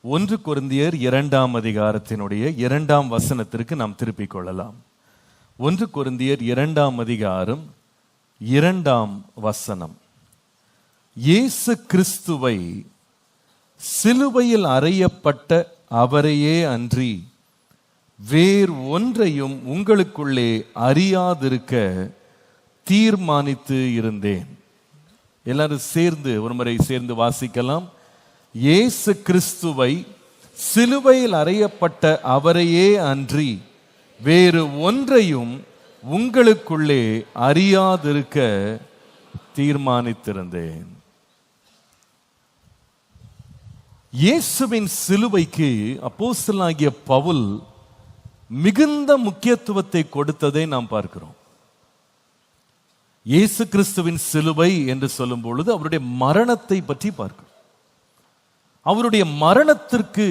1 கொரிந்தியர் 2ஆம் அதிகாரத்தினுடைய 2ஆம் வசனத்திற்கு நாம் திருப்பிக் கொள்ளலாம். 1 கொரிந்தியர் 2ஆம் அதிகாரம் 2ஆம் வசனம். இயேசு கிறிஸ்துவை சிலுவையில் அறையப்பட்ட அவரையே அன்றி வேறு ஒன்றையும் உங்களுக்குள்ளே அறியாதிருக்க தீர்மானித்து இருந்தேன். எல்லாரும் சேர்ந்து ஒரு முறை சேர்ந்து வாசிக்கலாம். இயேசு கிறிஸ்துவை சிலுவையில் அறையப்பட்ட அவரையே அன்றி வேறு ஒன்றையும் உங்களுக்குள்ளே அறியாதிருக்க தீர்மானித்திருந்தேன். இயேசுவின் சிலுவைக்கு அப்போஸ்தலனாகிய பவுல் மிகுந்த முக்கியத்துவத்தை கொடுத்ததை நாம் பார்க்கிறோம். இயேசு கிறிஸ்துவின் சிலுவை என்று சொல்லும் பொழுது அவருடைய மரணத்தை பற்றி பார்க்கிறோம். அவருடைய மரணத்திற்கு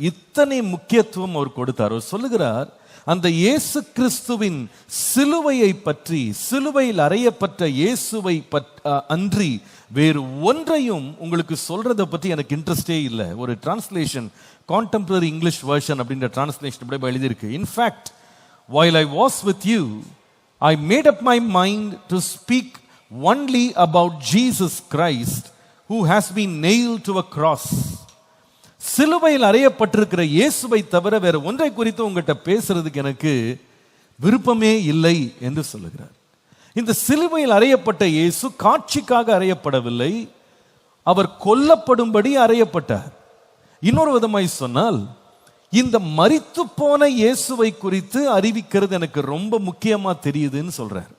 இத்தனை முக்கியத்துவம் அவர் கொடுத்தார். அவர் சொல்லுகிறார், அந்த இயேசு கிறிஸ்துவின் சிலுவையை பற்றி, சிலுவையில் அறையப்பட்ட இயேசுவை அன்றி வேறு ஒன்றையும் உங்களுக்கு சொல்றதை பற்றி எனக்கு இன்ட்ரெஸ்டே இல்லை. ஒரு டிரான்ஸ்லேஷன், கான்டெம்பரரி இங்கிலீஷ் வெர்ஷன் அப்படின்ற டிரான்ஸ்லேஷன் இப்படி எழுதியிருக்கு. In fact, while I was with you, I made up my mind to speak only about Jesus Christ, who has been nailed to a cross. சிலுவையில் அறையப்பட்டிருக்கிற இயேசுவை தவிர வேற ஒன்றை குறித்து உங்கள்கிட்ட பேசுறதுக்கு எனக்கு விருப்பமே இல்லை என்று சொல்லுகிறார். இந்த சிலுவையில் அறையப்பட்ட இயேசு காட்சிக்காக அறையப்படவில்லை, அவர் கொல்லப்படும்படி அறையப்பட்டார். இன்னொரு விதமாய் சொன்னால், இந்த மரித்து போன இயேசுவை குறித்து அறிவிக்கிறது எனக்கு ரொம்ப முக்கியமா தெரியுதுன்னு சொல்றார்.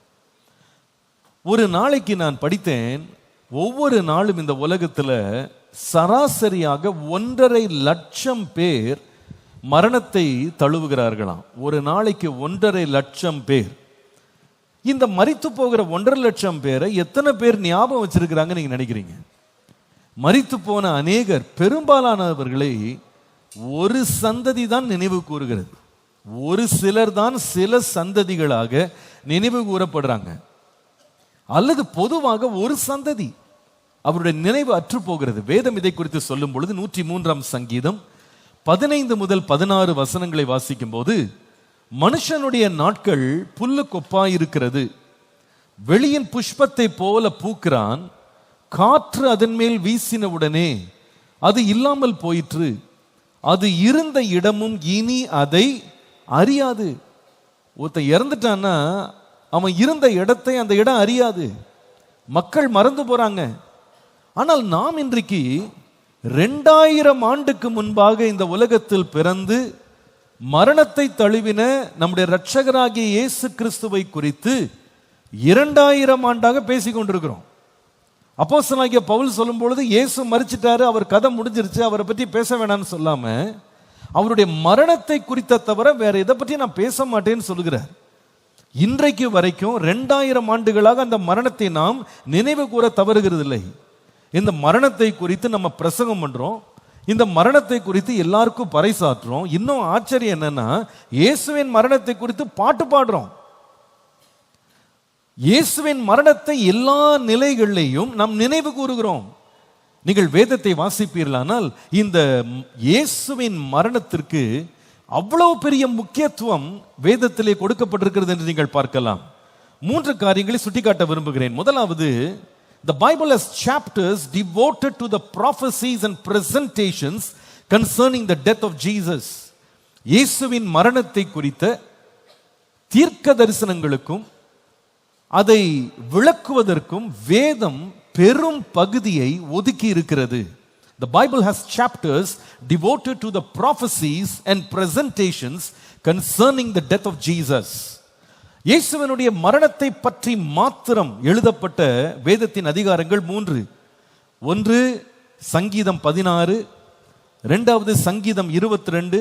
ஒரு நாளைக்கு நான் படித்தேன், ஒவ்வொரு நாளும் இந்த உலகத்துல சராசரியாக 1.5 லட்சம் பேர் மரணத்தை தழுவுகிறார்களாம். ஒரு நாளைக்கு 1.5 லட்சம் பேர். இந்த மரித்து போகிற 1.5 லட்சம் பேரை எத்தனை பேர் ஞாபகம் வச்சிருக்கிறாங்க நீங்க நினைக்கிறீங்க? மரித்து போன அநேகர், பெரும்பாலானவர்களை ஒரு சந்ததி தான் நினைவு கூறுகிறது. ஒரு சிலர் தான் சில சந்ததிகளாக நினைவு கூறப்படுறாங்க. அல்லது பொதுவாக ஒரு சந்ததி அவருடைய நினைவு அற்று போகிறது. வேதம் இதை குறித்து சொல்லும் பொழுது 103ஆம் சங்கீதம் 15 முதல் 16 வசனங்களை வாசிக்கும் போது, மனுஷனுடைய நாட்கள் புல்லு கொப்பாயிருக்கிறது, வெளியின் புஷ்பத்தை போல பூக்கிறான், காற்று அதன் மேல் வீசினவுடனே அது இல்லாமல் போயிற்று, அது இருந்த இடமும் இனி அதை அறியாது. ஒருத்தன் இறந்துட்டான்னா அவன் இருந்த இடத்தை அந்த இடம் அறியாது. மக்கள் மறந்து போறாங்க. ஆனால் நாம் இன்றைக்கு 2000 ஆண்டுக்கு முன்பாக இந்த உலகத்தில் பிறந்து மரணத்தை தழுவின நம்முடைய இரட்சகராகிய இயேசு கிறிஸ்துவை குறித்து 2000 ஆண்டாக பேசிக் கொண்டிருக்கிறோம். அப்போஸ்தலனாகிய பவுல் சொல்லும் பொழுது, இயேசு மரிச்சிட்டாரு, அவர் கதை முடிஞ்சிருச்சு, அவரை பற்றி பேச வேணாம்னு சொல்லாம அவருடைய மரணத்தை குறித்த தவிர வேற எதை பற்றி நான் பேச மாட்டேன்னு சொல்லுகிறார். இன்றைக்கு வரைக்கும் 2000 ஆண்டுகளாக அந்த மரணத்தை நாம் நினைவு கூற தவறுகிறது இல்லை. இந்த மரணத்தை குறித்து நம்ம பிரசங்கம் பண்றோம், இந்த மரணத்தை குறித்து எல்லாருக்கும் பறைசாற்றுறோம். இன்னும் ஆச்சரியம் என்னன்னா, இயேசுவின் மரணத்தை குறித்து பாட்டு பாடுறோம். இயேசுவின் மரணத்தை எல்லா நிலைகளிலையும் நாம் நினைவு கூறுகிறோம். நீங்கள் வேதத்தை வாசிப்பீர்களானால் இந்த இயேசுவின் மரணத்திற்கு அவ்வளவு பெரிய முக்கியத்துவம் வேதத்திலே கொடுக்கப்பட்டிருக்கிறது என்று நீங்கள் பார்க்கலாம். 3 காரியங்களை சுட்டிக்காட்ட விரும்புகிறேன். முதலாவது, the Bible has chapters devoted to the prophecies and presentations concerning the death of Jesus. இயேசுவின் மரணத்தை குறித்த தீர்க்க தரிசனங்களுக்கும் அதை விளக்குவதற்கும் வேதம் பெரும் பகுதியை ஒதுக்கி இருக்கிறது. The Bible has chapters devoted to the prophecies and presentations concerning the death of Jesus. இயேசுவினுடைய மரணத்தை பற்றி மாத்திரம் எழுதப்பட்ட வேதத்தின் அதிகாரங்கள் 3. 1 சங்கீதம் 16, 2வது சங்கீதம் 22,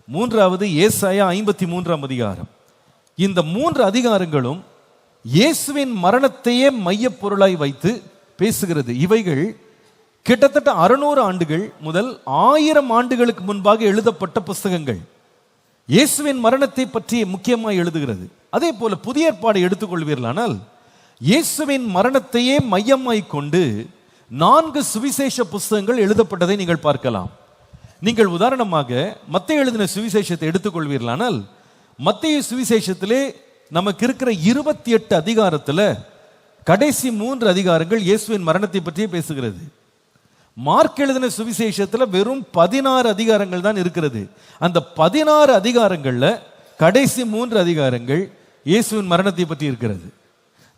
3வது ஏசாயா 53ஆம் அதிகாரம். இந்த 3 அதிகாரங்களும் இயேசுவின் மரணத்தையே மையப் பொருளாய் வைத்து பேசுகிறது. இவைகள் கிட்டத்தட்ட 600 ஆண்டுகள் முதல் 1000 ஆண்டுகளுக்கு முன்பாக எழுதப்பட்ட புஸ்தகங்கள். இயேசுவின் மரணத்தை பற்றி முக்கியமாக எழுதுகிறது. அதே போல புதிய ஏற்பாடை எடுத்துக்கொள்வீர்களானால் இயேசுவின் மரணத்தையே மையமாய் கொண்டு 4 சுவிசேஷ புஸ்தகங்கள் எழுதப்பட்டதை நீங்கள் பார்க்கலாம். நீங்கள் உதாரணமாக மத்தேயு எழுதின சுவிசேஷத்தை எடுத்துக்கொள்வீர்களானால், மத்தேயு சுவிசேஷத்திலே நமக்கு இருக்கிற 28 அதிகாரத்துல கடைசி 3 அதிகாரங்கள் இயேசுவின் மரணத்தை பற்றியே பேசுகிறது. மார்க் எழுதின சுவிசேஷத்துல வெறும் 16 அதிகாரங்கள் தான் இருக்கிறது. அந்த 16 அதிகாரங்கள்ல கடைசி 3 அதிகாரங்கள் இயேசுவின் மரணத்தை பற்றி இருக்கிறது.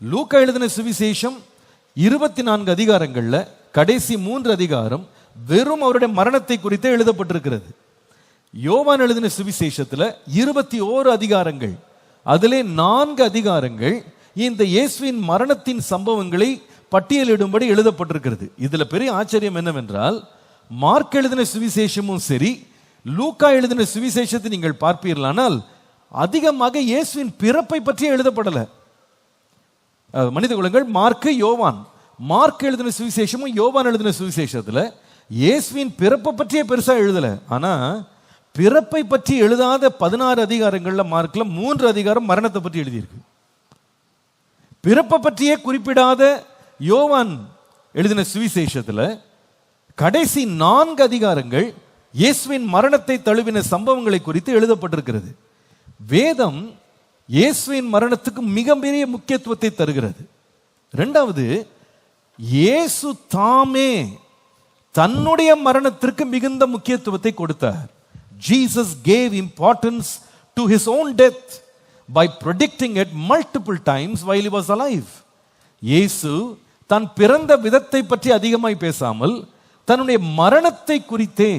லூக்கா எழுதின சுவிசேஷம் 24 அதிகாரங்கள்ல கடைசி 3 அதிகாரம் வெறும் அவருடைய மரணத்தை குறித்தே எழுதப்பட்டிருக்கிறது. யோவான் எழுதின சுவிசேஷத்துல 21 அதிகாரங்கள், அதிலே 4 அதிகாரங்கள் இந்த இயேசுவின் மரணத்தின் சம்பவங்களை பட்டியலிடும்படி எழுதப்பட்டிருக்கிறது. இதுல பெரிய ஆச்சரியம் என்னவென்றால், மார்க் எழுதின சுவிசேஷமும் சரி, லூக்கா எழுதின சுவிசேஷத்தை நீங்கள் பார்ப்பீர்களானால் அதிகமாக இயேசுவின் பிறப்பை பற்றி எழுதப்படல. மனித குலங்கள் மார்க்கு யோவான், மார்க் எழுதின சுவிசேஷமும் யோவான் எழுதின சுவிசேஷத்துல இயேசுவின் பிறப்பை பற்றியே பெருசா எழுதல. ஆனா பிறப்பை பற்றி எழுதாத 16 அதிகாரங்கள்ல மார்க்ல 3 அதிகாரம் மரணத்தை பற்றி எழுதியிருக்கு. பிறப்பை பற்றியே குறிப்பிடாத யோவான் எழுதின சுவிசேஷத்துல கடைசி 4 அதிகாரங்கள் இயேசுவின் மரணத்தை தழுவின சம்பவங்களை குறித்து எழுதப்பட்டிருக்கிறது. வேதம் இயேசுவின் மரணத்துக்கு மிகப்பெரிய முக்கியத்துவத்தை தருகிறது. இரண்டாவது, இயேசு தாமே தன்னுடைய மரணத்திற்கு மிகுந்த முக்கியத்துவத்தை கொடுத்தார். Jesus gave importance to his own death by predicting it multiple times while he was alive. இயேசு தான் பிறந்த விதத்தை பற்றி அதிகமாய் பேசாமல் தன்னுடைய மரணத்தை குறித்தே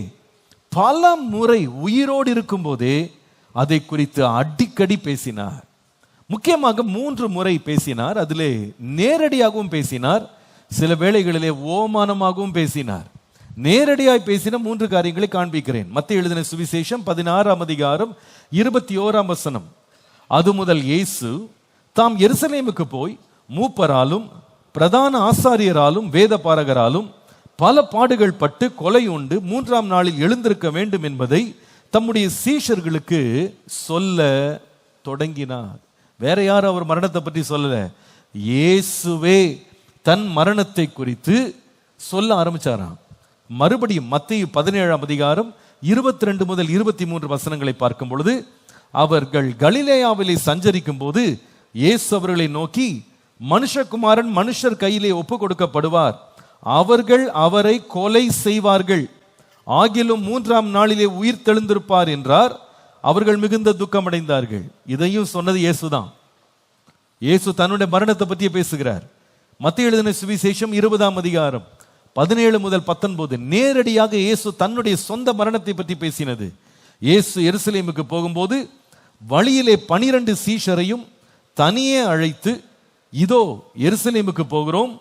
பல முறை உயிரோடு இருக்கும் போதே அதை குறித்து அடிக்கடி பேசினார். முக்கியமாக 3 முறை பேசினார். அதிலே நேரடியாகவும் பேசினார், சில வேளைகளிலே ஓமானமாகவும் பேசினார். நேரடியாய் பேசின 3 காரியங்களை காண்பிக்கிறேன். மத்தேயு எழுதின சுவிசேஷம் 16 அதிகாரம் 21 வசனம். அது முதல் இயேசு தாம் எருசலேமுக்கு போய் மூப்பராலும் பிரதான ஆசாரியராலும் வேத பாரகராலும் பல பாடுகள் பட்டு கொலை உண்டு 3ஆம் நாளில் எழுந்திருக்க வேண்டும் என்பதை தம்முடைய சீஷர்களுக்கு சொல்ல தொடங்கினார். வேற யாரும் அவர் மரணத்தை பற்றி சொல்லல, இயேசுவே தன் மரணத்தை குறித்து சொல்ல ஆரம்பிச்சாராம். மறுபடியும் மத்தேயு 17ஆம் அதிகாரம் 22 முதல் 23 வசனங்களை பார்க்கும் பொழுது, அவர்கள் கலிலேயாவிலே சஞ்சரிக்கும் போது இயேசு அவர்களை நோக்கி, மனுஷகுமாரன் மனுஷர் கையிலே ஒப்பு கொடுக்கப்படுவார், அவர்கள் அவரை கொலை செய்வார்கள், ஆகிலும் 3ஆம் நாளிலே உயிர் தெழுந்திருப்பார் என்றார். அவர்கள் மிகுந்த துக்கமடைந்தார்கள். இதையும் சொன்னது இயேசுதான். இயேசு தன்னுடைய மரணத்தை பற்றி பேசுகிறார். மத்தேயு எழுதின சுவிசேஷம் 20ஆம் அதிகாரம் 17 முதல் 19 நேரடியாக இயேசு தன்னுடைய சொந்த மரணத்தை பற்றி பேசினது. இயேசு எருசலேமுக்கு போகும்போது வழியிலே 12 சீஷரையும் தனியே அழைத்து, இதோ எருசலேமுக்கு போகிறோம்,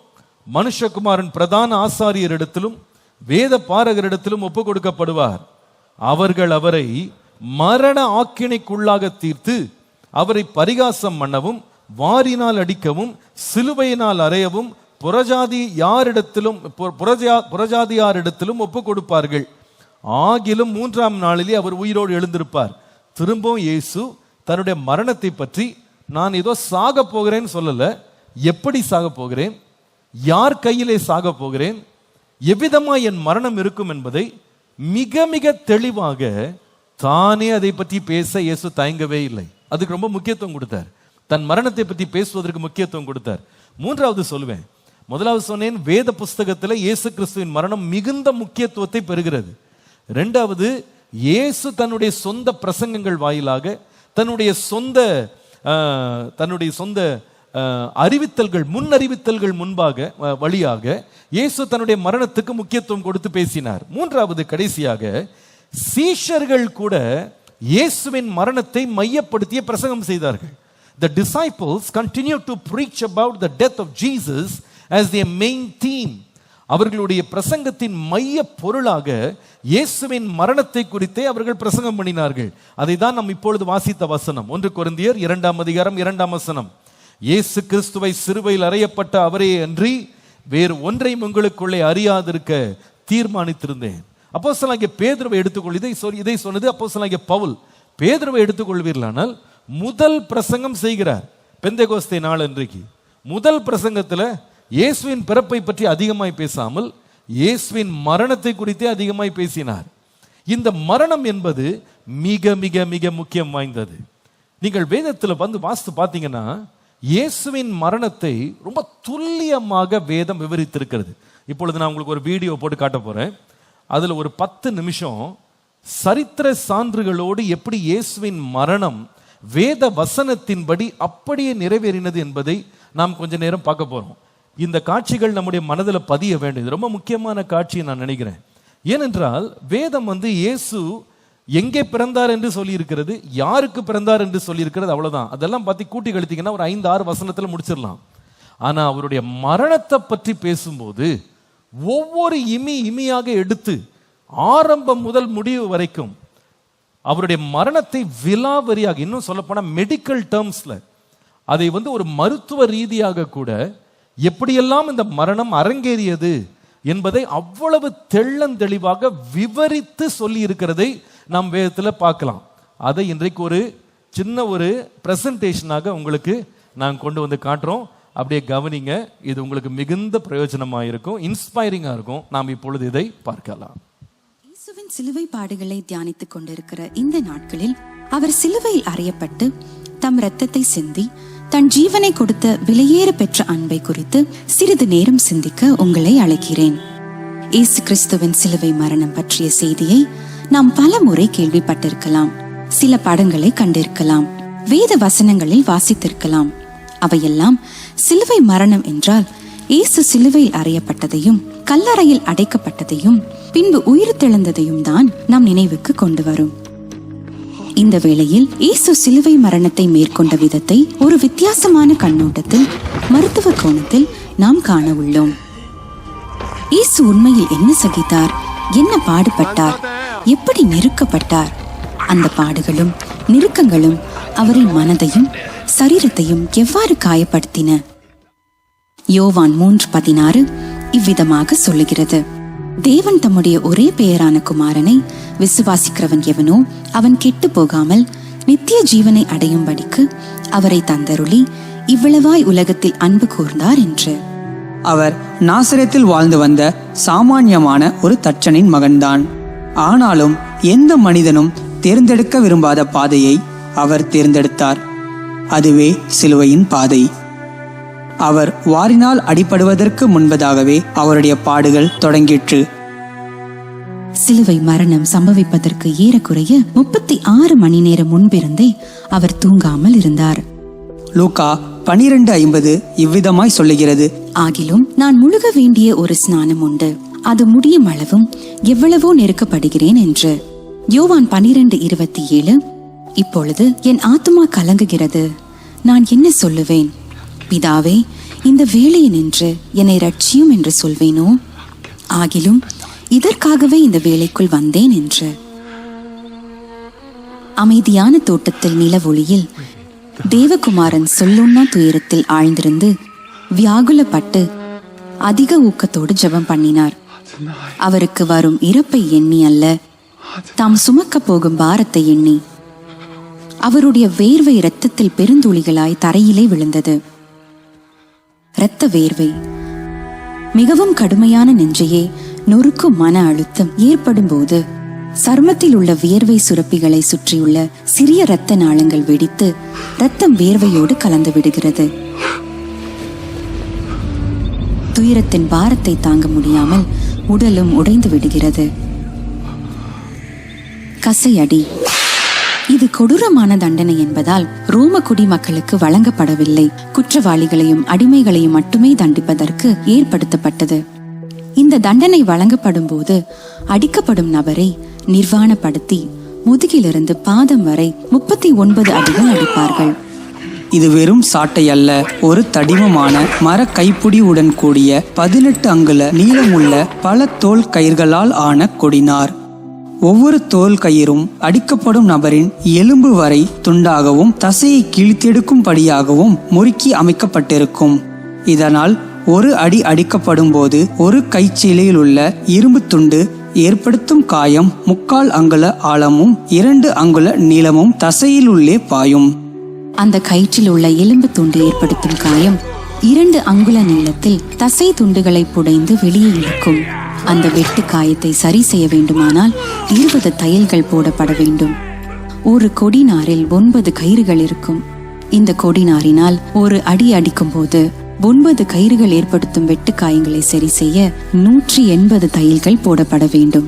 மனுஷகுமாரன் பிரதான ஆசாரியரிடத்திலும் வேத பாரகரிடத்திலும் ஒப்பு கொடுக்கப்படுவார், அவர்கள் அவரை மரண ஆக்கினைக்குள்ளாக தீர்த்து அவரை பரிகாசம் பண்ணவும் வாரினால் அடிக்கவும் சிலுவையினால் அறையவும் புறஜாதியாரிடத்திலும் ஒப்பு கொடுப்பார்கள், ஆகிலும் 3ஆம் நாளிலே அவர் உயிரோடு எழுந்திருப்பார். திரும்பவும் இயேசு தன்னுடைய மரணத்தை பற்றி, நான் ஏதோ சாக போகிறேன்னு சொல்லல, எப்படி சாக போகிறேன், யார் கையிலே சாக போகிறேன், எவ்விதமா என் மரணம் இருக்கும் என்பதை மிக மிக தெளிவாக தானே அதை பற்றி பேச இயேசு தயங்கவே இல்லை. அதுக்கு ரொம்ப முக்கியத்துவம் கொடுத்தார். தன் மரணத்தை பற்றி பேசுவதற்கு முக்கியத்துவம் கொடுத்தார். 3வது சொல்லுவேன், முதலாவது சொன்னேன், வேத புஸ்தகத்தில் இயேசு கிறிஸ்துவின் மரணம் மிகுந்த முக்கியத்துவத்தை பெறுகிறது. 2வது, இயேசு தன்னுடைய சொந்த பிரசங்கங்கள் வாயிலாக, தன்னுடைய சொந்த அறிவித்தல்கள், முன் அறிவித்தல்கள் வழியாக இயேசு தன்னுடைய மரணத்துக்கு முக்கியத்துவம் கொடுத்து பேசினார். 3வது, கடைசியாக சீஷர்கள் கூட இயேசுவின் மரணத்தை மையப்படுத்திய பிரசங்கம் செய்தார்கள். The disciples continued to preach about the death of Jesus as their main theme. அவர்களுடைய பிரசங்கத்தின் மைய பொருளாக இயேசுவின் மரணத்தை குறித்தே அவர்கள் பிரசங்கம் பண்ணினார்கள். அதை தான் நாம் இப்பொழுது வாசித்த வசனம், 1 கொரிந்தியர் 2ஆம் அதிகாரம் 2ஆம் வசனம். இயேசு கிறிஸ்துவை சிலுவையில் அறையப்பட்ட அவரே அன்றி வேறு ஒன்றையும் உங்களுக்குள்ளே அறியாதிருக்க தீர்மானித்திருந்தேன். அப்போஸ்தலனாகிய பேதுருவை எடுத்துக்கொள், இதை சொன்னது அப்போஸ்தலனாகிய பவுல். பேதுருவை எடுத்துக்கொள்வீர்களானால் முதல் பிரசங்கம் செய்கிறார் பெந்தேகோஸ்தே நாள் அன்றைக்கு. முதல் பிரசங்கத்தில் இயேசுவின் பிறப்பை பற்றி அதிகமாய் பேசாமல் இயேசுவின் மரணத்தை குறித்தே அதிகமாய் பேசினார். இந்த மரணம் என்பது மிக மிக மிக முக்கியம் வாய்ந்தது. நீங்கள் வேதத்தில் வாசித்து பார்த்தீங்கன்னா இயேசுவின் மரணத்தை ரொம்ப துல்லியமாக வேதம் விவரித்திருக்கிறது. இப்பொழுது நான் உங்களுக்கு ஒரு வீடியோ போட்டு காட்ட போறேன். அதுல ஒரு 10 நிமிஷம் சரித்திர சான்றுகளோடு எப்படி இயேசுவின் மரணம் வேத வசனத்தின்படி அப்படியே நிறைவேறினது என்பதை நாம் கொஞ்ச நேரம் பார்க்க போறோம். இந்த காட்சிகள் நம்முடைய மனதில் பதிய வேண்டியது ரொம்ப முக்கியமான காட்சியை நான் நினைக்கிறேன். ஏனென்றால் வேதம் இயேசு எங்கே பிறந்தார் என்று சொல்லி இருக்கிறது, யாருக்கு பிறந்தார் என்று சொல்லி இருக்கிறது, அவ்வளவுதான். அதெல்லாம் பத்தி கூட்டி கழித்தீங்கன்னா ஒரு 5-6 வசனத்துல முடிச்சிடலாம். ஆனா அவருடைய மரணத்தை பற்றி பேசும்போது ஒவ்வொரு இமியாக எடுத்து ஆரம்பம் முதல் முடிவு வரைக்கும் அவருடைய மரணத்தை விலாவரியாக, இன்னும் சொல்ல போனா மெடிக்கல் டேர்ம்ஸ்ல அதை ஒரு மருத்துவ ரீதியாக கூட எப்படியெல்லாம் இந்த மரணம் அரங்கேறியது என்பதை அவ்வளவு தெள்ளந்தெளிவாக விவரித்து சொல்லி இருக்கிறதை நாம் வேதத்தில் பார்க்கலாம். அதை இன்றைக்கு ஒரு சின்ன ஒரு பிரசன்டேஷனாக உங்களுக்கு நான் கொண்டு வந்து காட்டுறோம். அப்படியே கவனிங்க. இது உங்களுக்கு மிகுந்த பிரயோஜனமாக இருக்கும், இன்ஸ்பைரிங்கா இருக்கும். நாம் இப்பொழுது இதை பார்க்கலாம். இயேசுவின் சிலுவை பாடுகளை தியானித்துக் கொண்டிருக்கிற இந்த நாட்களில் அவர் சிலுவையில் அறையப்பட்டு தம் இரத்தத்தை சிந்தி தன் ஜீவனை கொடுத்த விலையேற பெற்ற அன்பை குறித்து சிறிது நேரம் சிந்திக்க உங்களை அழைக்கிறேன். இயேசு கிறிஸ்துவின் சிலுவை மரணம் பற்றிய செய்தியை நாம் பல முறை கேள்விப்பட்டிருக்கலாம், சில படங்களை கண்டிருக்கலாம், வேத வசனங்களில் வாசித்திருக்கலாம். அவையெல்லாம் சிலுவை மரணம் என்றால் இயேசு சிலுவையில் அறையப்பட்டதையும் கல்லறையில் அடைக்கப்பட்டதையும் பின்பு உயிர் தெழுந்ததையும் தான் நாம் நினைவுக்கு கொண்டு வரும். இந்த வேளையில் இயேசு சிலுவை மரணத்தை மேற்கொண்ட விதத்தை ஒரு வித்தியாசமான கண்ணோட்டத்தில், மருத்துவ கோணத்தில் நாம் காண உள்ளோம். இயேசு உண்மையில் என்ன சகித்தார், என்ன பாடுபட்டார், எப்படி நெருக்கப்பட்டார்? அந்த பாடுகளும் நெருக்கங்களும் அவரின் மனதையும் சரீரத்தையும் எவ்வாறு காயப்படுத்தின? யோவான் 3:16 இவ்விதமாக சொல்லுகிறது: தேவன் தம்முடைய ஒரே பெயரான குமாரனை விசுவாசிக்கிறவன் எவனோ அவன் கெட்டு போகாமல் நித்திய ஜீவனை அடையும்படிக்கு அவரை தந்தருளி இவ்வளவாய் உலகத்தில் அன்பு கூர்ந்தார் என்று. அவர் நாசரேத்தில் வாழ்ந்து வந்த சாமானியமான ஒரு தச்சனின் மகன்தான். ஆனாலும் எந்த மனிதனும் தேர்ந்தெடுக்க விரும்பாத பாதையை அவர் தேர்ந்தெடுத்தார். அதுவே சிலுவையின் பாதை. அவர் வாரினால் அடிபடுவதற்கு முன்பதாகவே அவருடைய பாடுகள் தொடங்கிற்று. சிலுவை மரணம் சம்பவிப்பதற்கு ஏறக்குறைய 36 மணி நேரம் முன்பிருந்தே அவர் தூங்காமல் இருந்தார். லூக்கா 12:50 இவ்விதமாய் சொல்லுகிறது: ஆகிலும் நான் முழுக வேண்டிய ஒரு ஸ்நானம் உண்டு, அது முடியும் அளவும் எவ்வளவோ நெருக்கப்படுகிறேன் என்று. யோவான் 12:27 இப்பொழுது என் ஆத்துமா கலங்குகிறது, நான் என்ன சொல்லுவேன்? பிதாவே, இந்த வேளையை நின்று என்னை ரட்சியும் என்று சொல்வேனோ? ஆகிலும் இதற்காகவே இந்த வேளைக்குள் வந்தேன் என்று. அமைதியான தோட்டத்தில் நிலவொளியில் தேவகுமாரன் சொல்லுண்ணா துயரத்தில் ஆழ்ந்திருந்து வியாகுலப்பட்டு அதிக ஊக்கத்தோடு ஜெபம் பண்ணினார். அவருக்கு வரும் இறப்பை எண்ணி அல்ல, தாம் சுமக்க போகும் பாரத்தை எண்ணி. அவருடைய வேர்வை இரத்தத்தில் பெருந்துளிகளாய் தரையிலே விழுந்தது. இரத்த வேர்வை மிகவும் கடுமையான நெஞ்சையே நொறுக்கும் மன அழுத்தம் ஏற்படும் போது சருமத்தில் உள்ள வியர்வை சுரப்பிகளை சுற்றியுள்ள சிறிய இரத்த நாளங்கள் வெடித்து இரத்தம் வேர்வையோடு கலந்து விடுகிறது. துயரத்தின் பாரத்தை தாங்க முடியாமல் உடலும் உடைந்து விடுகிறது. கசையடி இது கொடூரமான தண்டனை என்பதால் ரோம குடிமக்களுக்கு வழங்கப்படவில்லை. குற்றவாளிகளையும் அடிமைகளையும் மட்டுமே தண்டிப்பதற்கு ஏற்படுத்தப்பட்டது. இந்த தண்டனை வழங்கப்படும் போது அடிக்கப்படும் நபரை நிர்வாணப்படுத்தி முதுகிலிருந்து பாதம் வரை 39 அடிகள் அடிப்பார்கள். இது வெறும் சாட்டை அல்ல, ஒரு தடிமமான மர கைப்பிடியுடன் கூடிய 18 அங்குல நீளமுள்ள பல தோல் கயிர்களால் ஆன கொடினார். ஒவ்வொரு தோல் கயிறும் அடிக்கப்படும் நபரின் எலும்பு வரை துண்டாகவும் தசையை கிழித்தெடுக்கும்படியாகவும் முறுக்கி அமைக்கப்பட்டிருக்கும். இதனால் ஒரு அடி அடிக்கப்படும் போது ஒரு கைச்சீலையில் உள்ள இரும்பு துண்டு ஏற்படுத்தும் காயம் 3/4 அங்குல ஆழமும் 2 அங்குல நீளமும் தசையில் உள்ளே பாயும். அந்த கயிற்றில் உள்ள எலும்பு துண்டு ஏற்படுத்தும் காயம் 2 அங்குல நீளத்தில் தசை துண்டுகளை புடைந்து வெளியே இழுக்கும். அந்த வெட்டு காயத்தை சரி செய்ய வேண்டுமானால் 20 தையல்கள் போடப்பட வேண்டும். ஒரு கொடிநாரில் 9 கயிறுகள் இருக்கும். இந்த கொடிநாரினால் ஒரு அடி அடிக்கும் போது 9 கயிறுகள் ஏற்படுத்தும் வெட்டு காயங்களை சரி செய்ய 180 தையல்கள் போடப்பட வேண்டும்.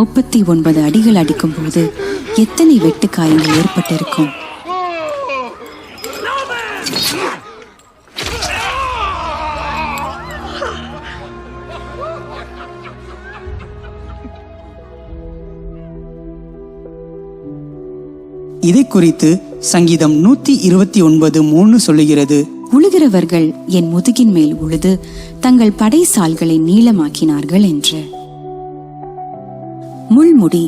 39 அடிகள் அடிக்கும் போது எத்தனை வெட்டு காயங்கள் ஏற்பட்டிருக்கும்? இதை குறித்து சங்கீதம் 129:3 சொல்லுகிறது, உழுகிறவர்கள் என் முதுகின் மேல் உழுது தங்கள் படைசால்களை நீளமாக்கினார்கள் என்று. முள்முடி.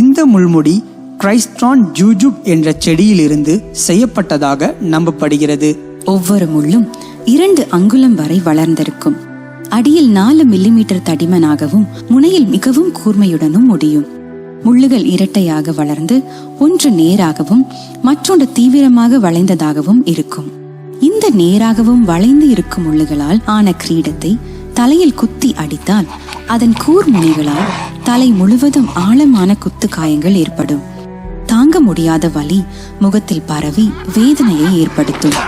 இந்த முள்முடி கிரைஸ்ட்ரான் ஜூஜுப் என்ற செடியிலிருந்து செய்யப்பட்டதாக நம்பப்படுகிறது. ஒவ்வொரு முள்ளும் 2 அங்குலம் வரை வளர்ந்திருக்கும். அடியில் 4 மில்லிமீட்டர் தடிமனாகவும் முனையில் மிகவும் கூர்மையுடனும் முடியும். முள்ளுகள் இரட்டையாக வளர்ந்து ஒன்று நேராகவும் மற்றொன்று தீவிரமாக வளைந்ததாகவும் இருக்கும். இந்த நேராகவும் வளைந்து இருக்கும் முள்ளுகளால் ஆன கிரீடத்தை தலையில் குத்தி அடித்தால் அதன் கூர்முனைகளால் தலை முழுவதும் ஆழமான குத்து காயங்கள் ஏற்படும். தாங்க முடியாத வலி முகத்தில் பரவி வேதனையை ஏற்படுத்தும்.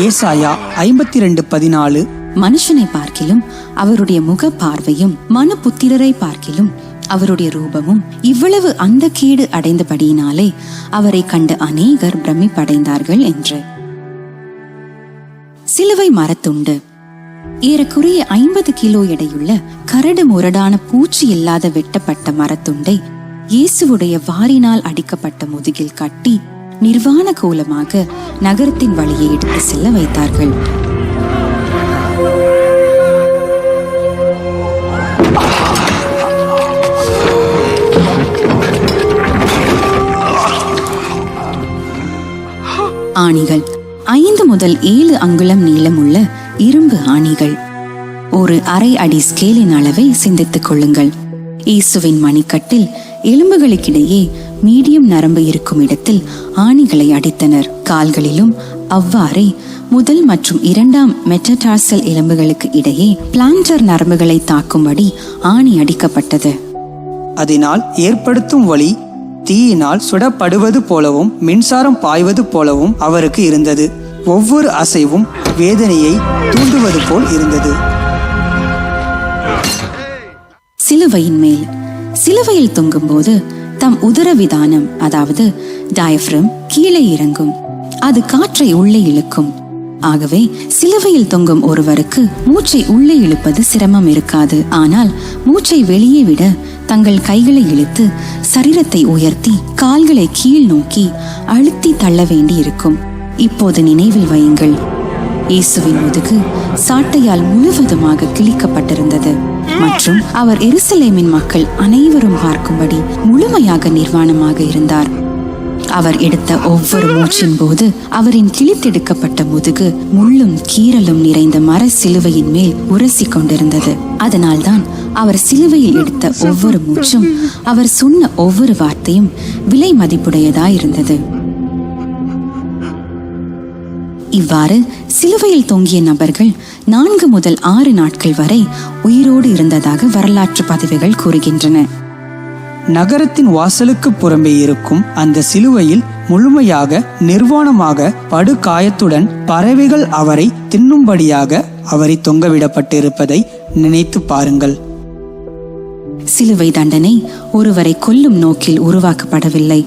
ஏசாயா 52:14 மனுஷனை பார்க்கிலும் அவருடைய முக பார்வையும் மனுபுத்திரரை பார்க்கிலும் அவருடைய ரூபமும் இவ்வளவு அந்த கேடு அடைந்தபடியினாலே அவரை கண்டு அநேகர் பிரமிப்படைந்தார்கள் என்று. சிலுவை மரத்துண்டு. ஏறக்குறைய 50 கிலோ எடையுள்ள கரடு முரடான பூச்சி இல்லாத வெட்டப்பட்ட மரத்துண்டை இயேசுவுடைய வாரினால் அடிக்கப்பட்ட முதுகில் கட்டி நிர்வாண கோலமாக நகரத்தின் வழியை எடுத்து செல்ல வைத்தார்கள். ஆணிகள் 5 முதல் 7 அங்குலம் நீளமுள்ள இரும்பு ஆணிகள். ஒரு அரை அடி ஸ்கேலின் அளவை சிந்தித்துக் கொள்ளுங்கள். இயேசுவின் மணிக்கட்டில் எலும்புகளுக்கிடையே மீடியம் நரம்பு இருக்கும் இடத்தில் ஆணிகளை அடித்தனர். கால்களிலும் அவ்வாறே முதல் மற்றும் 2ஆம் மெட்டடார்சல் எலும்புகளுக்கு இடையே பிளான்டர் நரம்புகளை தாக்கும்படி ஆணி அடிக்கப்பட்டது. அதனால் ஏற்படுத்தும் வலி தீயினால் சுடப்படுவது போலவும் மின்சாரம் பாய்வது போலவும் அவருக்கு இருந்தது. ஒவ்வொரு அசைவும் வேதனையை தூண்டுவது போல் இருந்தது. சிலுவையின் மேல். சிலுவையில் தொங்கும் போது தம் உதரவிதானம் அதாவது டயப்ரம் கீழே இறங்கும். அது காற்றை உள்ளே இழுக்கும். ஆகவே சிலுவையில் தொங்கும் ஒருவருக்கு மூச்சை உள்ளே இழுப்பது சிரமம் இருக்காது. ஆனால் மூச்சை வெளியே விட தங்கள் கைகளை இழுத்து சரீரத்தை உயர்த்தி கால்களை கீழ் நோக்கி அழுத்தி தள்ள வேண்டி இருக்கும். இப்போது நினைவில் வையுங்கள், இயேசுவின் முதுகு சாட்டையால் முழுவதுமாக கிழிக்கப்பட்டிருந்தது மற்றும் அவர் எருசலேமின் மக்கள் அனைவரும் பார்க்கும்படி முழுமையாக நிர்வாணமாக இருந்தார். அவர் எடுத்த ஒவ்வொரு மூச்சின் போது அவரின் கிழித்தெடுக்கப்பட்ட முதுகு முள்ளும் கீறலும் நிறைந்த மர சிலுவையின் மேல் உரசி கொண்டிருந்தது. அதனால்தான் அவர் சிலுவையில் எடுத்த ஒவ்வொரு மூச்சும் அவர் சொன்ன ஒவ்வொரு வார்த்தையும் விலை மதிப்புடையதாயிருந்தது. இவ்வாறு சிலுவையில் தொங்கிய நபர்கள் 4 முதல் 6 நாட்கள் வரை உயிரோடு இருந்ததாக வரலாற்று பதிவுகள் கூறுகின்றன. நகரத்தின் வாசலுக்கு புறம்பே இருக்கும் அந்த சிலுவையில் முழுமையாக நிர்வாணமாக படுகாயத்துடன் பறவைகள் அவரை தின்னும்படியாக அவரை தொங்கவிடப்பட்டிருப்பதை நினைத்து பாருங்கள். சிலுவை தண்டனை ஒருவரை கொல்லும் நோக்கில் உருவாக்கப்படவில்லை.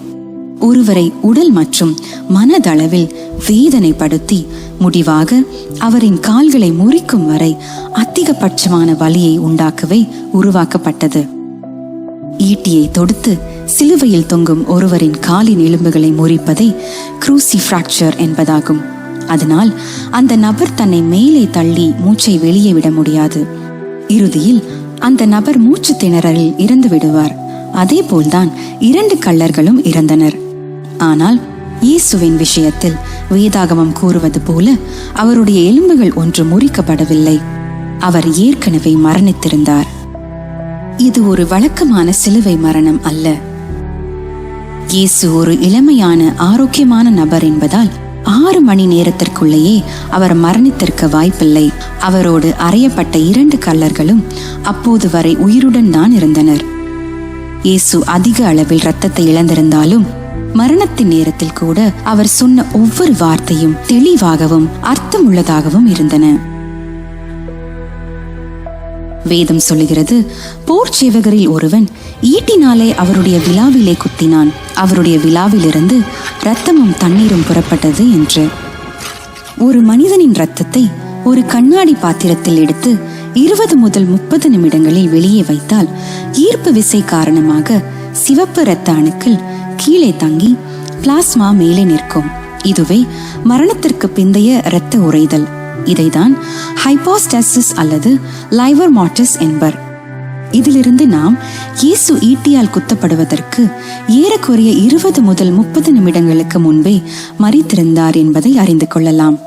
ஒருவரை உடல் மற்றும் மனதளவில் வேதனைப்படுத்தி முடிவாக அவரின் கால்களை முறிக்கும் வரை அதிகபட்சமான வலியை உண்டாக்கவே உருவாக்கப்பட்டது. ஈட்டியை தொடுத்து சிலுவையில் தொங்கும் ஒருவரின் காலின் எலும்புகளை முறிப்பதை க்ரூசி ஃப்ராக்சர் என்பதாகும். அதனால் அந்த நபர் தன்னை மேலே தள்ளி மூச்சை வெளியே விட முடியாது. இறுதியில் அந்த நபர் மூச்சு திணறலில் இறந்து விடுவார். அதே போல்தான் 2 கள்ளர்களும் இறந்தனர். ஆனால் இயேசுவின் விஷயத்தில் வேதாகமம் கூறுவது போல அவருடைய எலும்புகள் ஒன்று முறிக்கப்படவில்லை. அவர் ஏற்கனவே மரணித்திருந்தார். இது ஒரு வழக்கமான சிலுவை மரணம் அல்ல. இயேசு ஒரு இளமையான ஆரோக்கியமான நபர் என்பதால் 6 மணி நேரத்திற்குள்ளேயே அவர் மரணித்திருக்க வாய்ப்பில்லை. அவரோடு அறையப்பட்ட 2 கள்ளர்களும் அப்போது வரை உயிருடன் தான் இருந்தனர். இயேசு அதிக அளவில் இரத்தத்தை இழந்திருந்தாலும் மரணத்தின் நேரத்தில் கூட அவர் சொன்ன ஒவ்வொரு வார்த்தையும் தெளிவாகவும் அர்த்தமுள்ளதாகவும் இருந்தன. வேதம் சொல்லுகிறது, போர் சேவகரில் ஒருவன் ஈட்டினாலே அவருடைய விலாவிலே குத்தினான், அவருடைய விலாவிலிருந்து இரத்தமும் தண்ணீரும் புறப்பட்டது என்று. ஒரு மனிதனின் இரத்தத்தை ஒரு கண்ணாடி பாத்திரத்தில் எடுத்து 20 முதல் 30 நிமிடங்களில் வெளியே வைத்தால் ஈர்ப்பு விசை காரணமாக சிவப்பு இரத்த அணுக்கள் கீழே தங்கி பிளாஸ்மா மேலே நிற்கும். இதுவே மரணத்திற்கு பிந்தைய இரத்த உறைதல். இதைதான் ஹைபோஸ்டாசிஸ் அல்லது லைவர் மார்டிஸ் என்பர். இதிலிருந்து நாம் இயேசு ஈட்டியால் குத்தப்படுவதற்கு ஏறக்குறைய 20 முதல் 30 நிமிடங்களுக்கு முன்பே மரித்திருந்தார் என்பதை அறிந்து கொள்ளலாம்.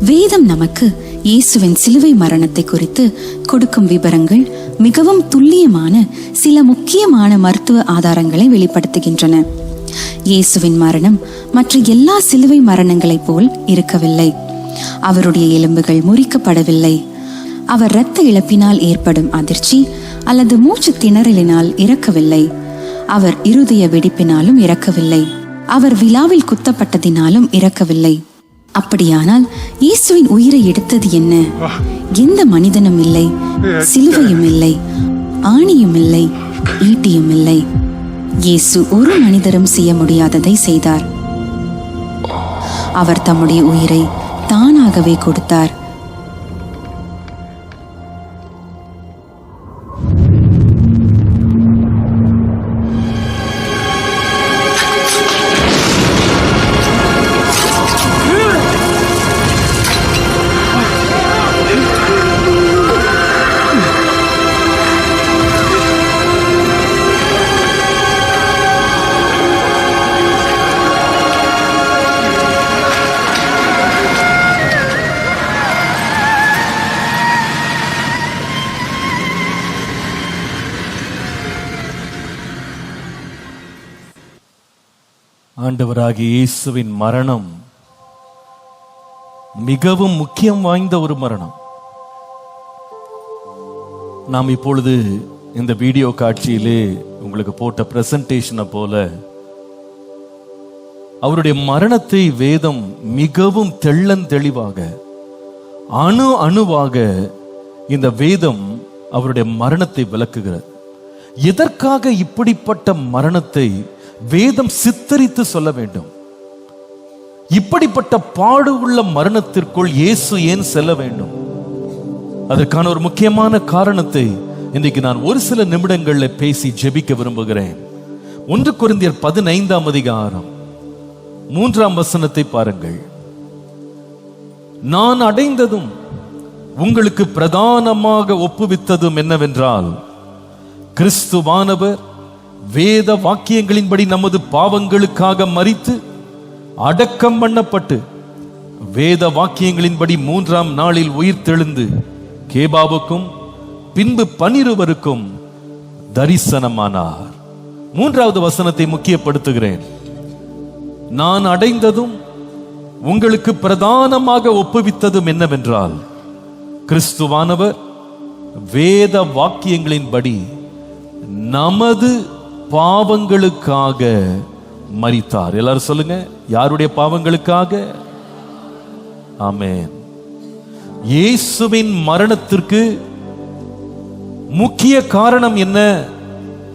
வேதம் நமக்கு இயேசுவின் சிலுவை மரணத்தை குறித்து கொடுக்கும் விவரங்கள் மிகவும் துல்லியமான சில முக்கியமான மருத்துவ ஆதாரங்களை வெளிப்படுத்துகின்றன. இயேசுவின் மரணம் மற்ற எல்லா சிலுவை மரணங்களைப் போல் இருக்கவில்லை. அவருடைய எலும்புகள் முறிக்கப்படவில்லை. அவர் இரத்த இழப்பினால் ஏற்படும் அதிர்ச்சி அல்லது மூச்சு திணறலினால் இறக்கவில்லை. அவர் இருதய வெடிப்பினாலும் இறக்கவில்லை. அவர் விலாவில் குத்தப்பட்டதினாலும் இறக்கவில்லை. அப்படியானால் இயேசுவின் உயிரை எடுத்தது என்ன? எந்த மனிதனும் இல்லை, சிலுவையும் இல்லை, ஆணியும் இல்லை, ஈட்டியும் இல்லை. இயேசு ஒரு மனிதரும் செய்ய முடியாததை செய்தார். அவர் தம்முடைய உயிரை தானாகவே கொடுத்தார். ஆண்டவராகிய இயேசுவின் மரணம் மிகவும் முக்கியம் வாய்ந்த ஒரு மரணம். நாம் இப்பொழுது இந்த வீடியோ காட்சியிலே உங்களுக்கு போட்ட பிரசன்டேஷனை போல அவருடைய மரணத்தை வேதம் மிகவும் தெள்ளந்தெளிவாக அணு அணுவாக இந்த வேதம் அவருடைய மரணத்தை விளக்குகிறது. எதற்காக இப்படிப்பட்ட மரணத்தை வேதம் சித்தரித்து சொல்ல வேண்டும்? இப்படிப்பட்ட பாடு உள்ள மரணத்திற்குள் இயேசு ஏன் செல்ல வேண்டும்? அதற்கான ஒரு முக்கியமான காரணத்தை இன்றைக்கு நான் ஒரு சில நிமிடங்கள்ல பேசி ஜெபிக்க விரும்புகிறேன். 1 கொரிந்தியர் 15ஆம் அதிகாரம் 3ஆம் வசனத்தை பாருங்கள். நான் அடைந்ததும் உங்களுக்கு பிரதானமாக ஒப்புவித்ததும் என்னவென்றால், கிறிஸ்துவானவர் வேத வாக்கியங்களின்படி நமது பாவங்களுக்காக மரித்து அடக்கம் பண்ணப்பட்டு வேத வாக்கியங்களின்படி 3ஆம் நாளில் உயிர்த்தெழுந்து கேபாவுக்கும் பின்பு 12 தரிசனமானார். 3வது வசனத்தை முக்கியப்படுத்துகிறேன். நான் அடைந்ததும் உங்களுக்கு பிரதானமாக ஒப்புவித்ததும் என்னவென்றால், கிறிஸ்துவானவர் வேத வாக்கியங்களின்படி நமது பாவங்களுக்காக மரித்தார். எல்லாரும் சொல்லுங்க, யாருடைய பாவங்களுக்காக? ஆமென். இயேசுவின் மரணத்திற்கு முக்கிய காரணம் என்ன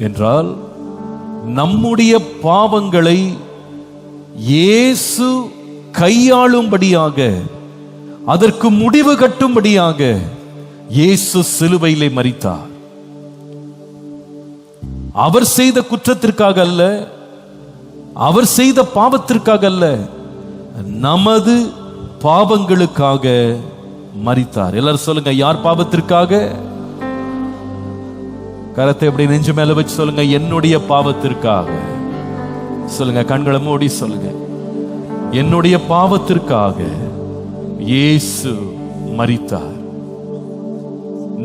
என்றால், நம்முடைய பாவங்களை இயேசு கையாளும்படியாக, அதற்கு முடிவு கட்டும்படியாக இயேசு சிலுவையிலே மரித்தார். அவர் செய்த குற்றத்திற்காக அல்ல, அவர் செய்த பாவத்திற்காக அல்ல, நமது பாவங்களுக்காக மரித்தார். எல்லாரும் சொல்லுங்க, யார் பாவத்திற்காக? கரத்தை எப்படி நெஞ்சு மேல வச்சு சொல்லுங்க, என்னுடைய பாவத்திற்காக. சொல்லுங்க, கண்களை மூடி சொல்லுங்க, என்னுடைய பாவத்திற்காக இயேசு மரித்தார்.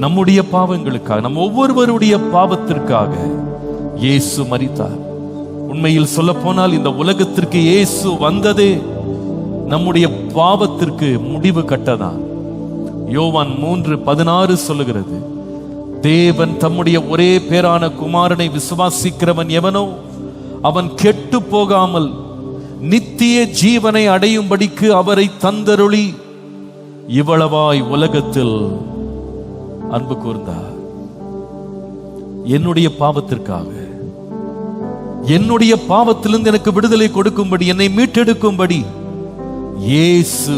நம்முடைய பாவங்களுக்காக, நம் ஒவ்வொருவருடைய பாவத்திற்காக இயேசு மரித்தார். உண்மையில் சொல்ல போனால் இந்த உலகத்திற்கு இயேசு வந்ததே நம்முடைய பாவத்திற்கு முடிவு கட்டதான். யோவான் 3:16 சொல்லுகிறது, தேவன் தம்முடைய ஒரே பேரான குமாரனை விசுவாசிக்கிறவன் எவனோ அவன் கெட்டு போகாமல் நித்திய ஜீவனை அடையும்படிக்கு அவரை தந்தருளி இவ்வளவாய் உலகத்தில் அன்பு கூர்ந்தார். என்னுடைய பாவத்திற்காக, என்னுடைய பாவத்திலிருந்து எனக்கு விடுதலை கொடுக்கும்படி, என்னை மீட்டெடுக்கும்படி இயேசு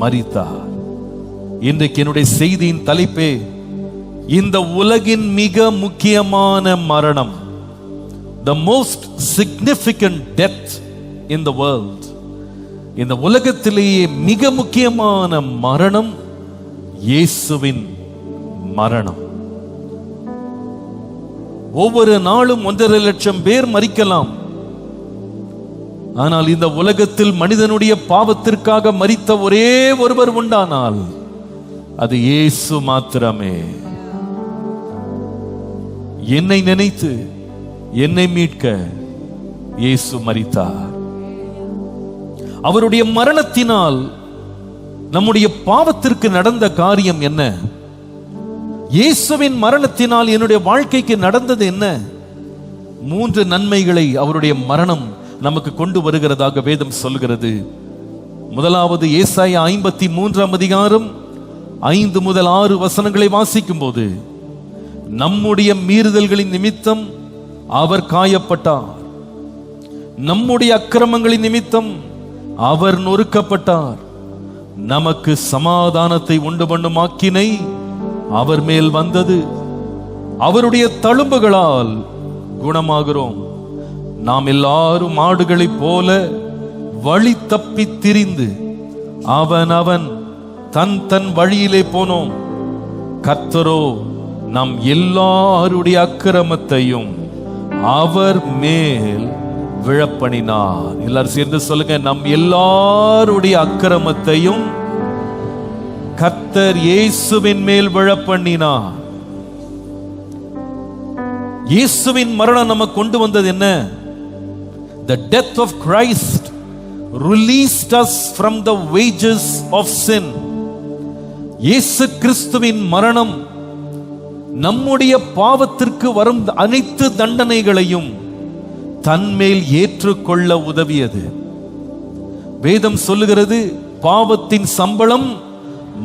மரித்தார். இன்றைக்கு என்னுடைய செய்தியின் தலைப்பே இந்த உலகின் மிக முக்கியமான மரணம், the most significant death in the world. இந்த உலகத்திலேயே மிக முக்கியமான மரணம் இயேசுவின் மரணம். ஒவ்வொரு நாளும் 1.5 லட்சம் பேர் மரிக்கலாம். ஆனால் இந்த உலகத்தில் மனிதனுடைய பாவத்திற்காக மரித்த ஒரே ஒருவர் உண்டானால் அது இயேசு மாத்திரமே. என்னை நினைத்து என்னை மீட்க இயேசு மரித்தார். அவருடைய மரணத்தினால் நம்முடைய பாவத்திற்கு நடந்த காரியம் என்ன? இயேசுவின் மரணத்தினால் என்னுடைய வாழ்க்கைக்கு நடந்தது என்ன? 3 நன்மைகளை அவருடைய மரணம் நமக்கு கொண்டு வருகிறதாக வேதம் சொல்கிறது. முதலாவது, ஏசாயா 53ஆம் அதிகாரம் 5 முதல் 6 வசனங்களை வாசிக்கும் போது, நம்முடைய மீறுதல்களின் நிமித்தம் அவர் காயப்பட்டார், நம்முடைய அக்கிரமங்களின் நிமித்தம் அவர் நொறுக்கப்பட்டார், நமக்கு சமாதானத்தை உண்டு பண்ணும் ஆக்கினை அவர் மேல் வந்தது, அவருடைய தழும்புகளால் குணமாகிறோம். நாம் எல்லாரும் ஆடுகளைப் போல வழி தப்பி திரிந்து அவன் தன் தன் வழியிலே போனோம். கர்த்தரோ நம் எல்லாருடைய அக்கிரமத்தையும் அவர் மேல் விழப்பண்ணினார். எல்லாரும் சேர்ந்து சொல்லுங்க, நம் எல்லாருடைய அக்கிரமத்தையும் கர்த்தர் இயேசுவின் மேல் விழப்பண்ணினார். இயேசுவின் மரணம் நமக்கு கொண்டு வந்தது என்ன? The death of Christ released us from the wages of sin. இயேசு கிறிஸ்துவின் மரணம் நம்முடைய பாவத்திற்கு வரும் அனைத்து தண்டனைகளையும் தன்மேல் ஏற்றுக்கொள்ள உதவியது. வேதம் சொல்லுகிறது, பாவத்தின் சம்பளம்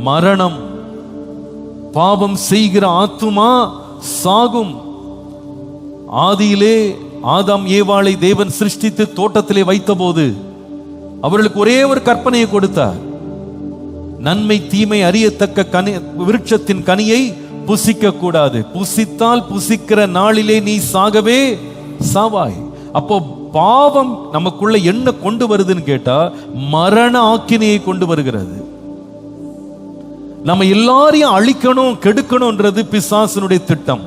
மரணம், பாவம் செய்கிற ஆத்துமா சாகும். ஆதியிலே ஆதாம் ஏவாளை தேவன் சிருஷ்டித்து தோட்டத்திலே வைத்தபோது அவர்களுக்கு ஒரே ஒரு கற்பனையை கொடுத்தார். நன்மை தீமை அறியத்தக்க கனி விருட்சத்தின் கனியை புசிக்க கூடாது, புசித்தால் புசிக்கிற நாளிலே நீ சாகவே சாவாய். அப்போ பாவம் நமக்குள்ள என்ன கொண்டு வருதுன்னு கேட்டா மரண ஆக்கினையை கொண்டு வருகிறது. நம்ம எல்லாரையும் அழிக்கணும் கெடுக்கணும்ன்றது பிசாசனுடைய திட்டம்.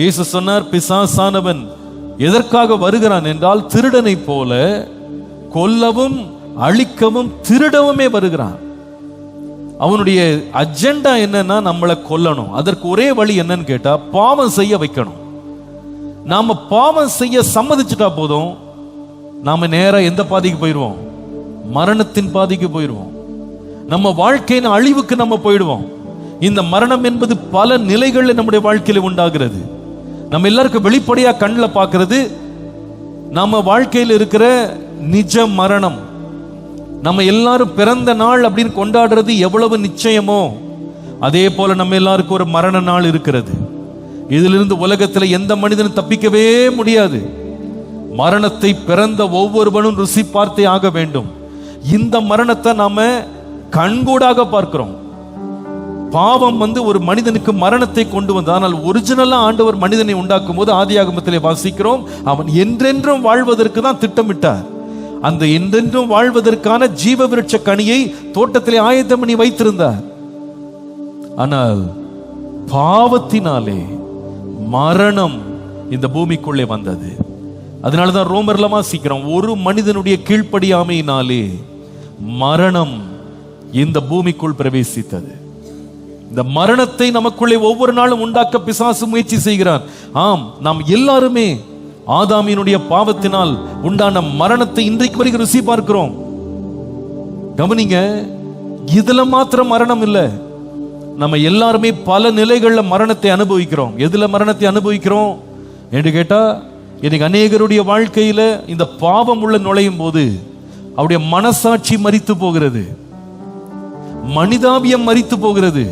இயேசு சொன்னார், பிசாசானவன் எதற்காக வருகிறான் என்றால் திருடனை போல கொல்லவும் அழிக்கவும் திருடவுமே வருகிறான். அவனுடைய அஜெண்டா என்னன்னா நம்மளை கொல்லணும். அதற்கு ஒரே வழி என்னன்னு கேட்டா பாவம் செய்ய வைக்கணும். நாம பாவம் செய்ய சம்மதிச்சுட்டா போதும், நாம நேரா எந்த பாதைக்கு போயிடுவோம்? மரணத்தின் பாதைக்கு போயிடுவோம். நம்ம வாழ்க்கையின் அழிவுக்கு நம்ம போயிடுவோம். இந்த மரணம் என்பது பல நிலைகளில் நம்முடைய வாழ்க்கையில உண்டாகிறது. நம்ம எல்லாருக்கும் வெளிப்படையா கண்ணில் பார்க்கிறது நம்ம வாழ்க்கையில் இருக்கிற நிஜ மரணம். நம்ம எல்லாரும் பிறந்த நாள் அப்படின்னு கொண்டாடுறது எவ்வளவு நிச்சயமோ அதே போல நம்ம எல்லாருக்கும் ஒரு மரண நாள் இருக்கிறது. இதிலிருந்து உலகத்துல எந்த மனிதனும் தப்பிக்கவே முடியாது. மரணத்தை பிறந்த ஒவ்வொருவனும் ருசி பார்த்தே ஆக வேண்டும். இந்த மரணத்தை நாம கண்கூடாக பார்க்கிறோம். பாவம் ஒரு மனிதனுக்கு மரணத்தை கொண்டு வந்தது. ஆனால் ஒரிஜினலா ஆண்டவர் மனிதனை உண்டாக்கும் போது ஆதியாகமத்திலே வாசிக்கிறோம், அவன் என்றென்றும் வாழ்வதற்கு தான் திட்டமிட்டார். அந்த என்றென்றும் வாழ்வதற்கான ஜீவ விருட்ச கனியை தோட்டத்திலே ஆயத்தம் பண்ணி வைத்திருந்தார். ஆனால் பாவத்தினாலே மரணம் இந்த பூமிக்குள்ளே வந்தது. அதனாலதான் ரோமர்ல வாசிக்கிறோம், ஒரு மனிதனுடைய கீழ்ப்படியாமையினாலே மரணம் இந்த பூமிக்குள் பிரவேசித்தது. இந்த மரணத்தை நமக்குள்ளே ஒவ்வொரு நாளும் உண்டாக்க பிசாசு முயற்சி செய்கிறான். ஆம், நாம் எல்லாருமே ஆதாமினுடைய பாவத்தினால் உண்டான மரணத்தை இன்றைக்கு வரைக்கும் ருசி பார்க்கிறோம். கவனிங்க, இதுல மாத்திரம் மரணம் இல்லை, நம்ம எல்லாருமே பல நிலைகள்ல மரணத்தை அனுபவிக்கிறோம். எதுல மரணத்தை அனுபவிக்கிறோம் என்று கேட்டா, இன்னைக்கு அநேகருடைய வாழ்க்கையில இந்த பாவம் உள்ள நுழையும் போது அவருடைய மனசாட்சி மரித்து போகிறது, மனிதாபியம் மரித்து போகிறது,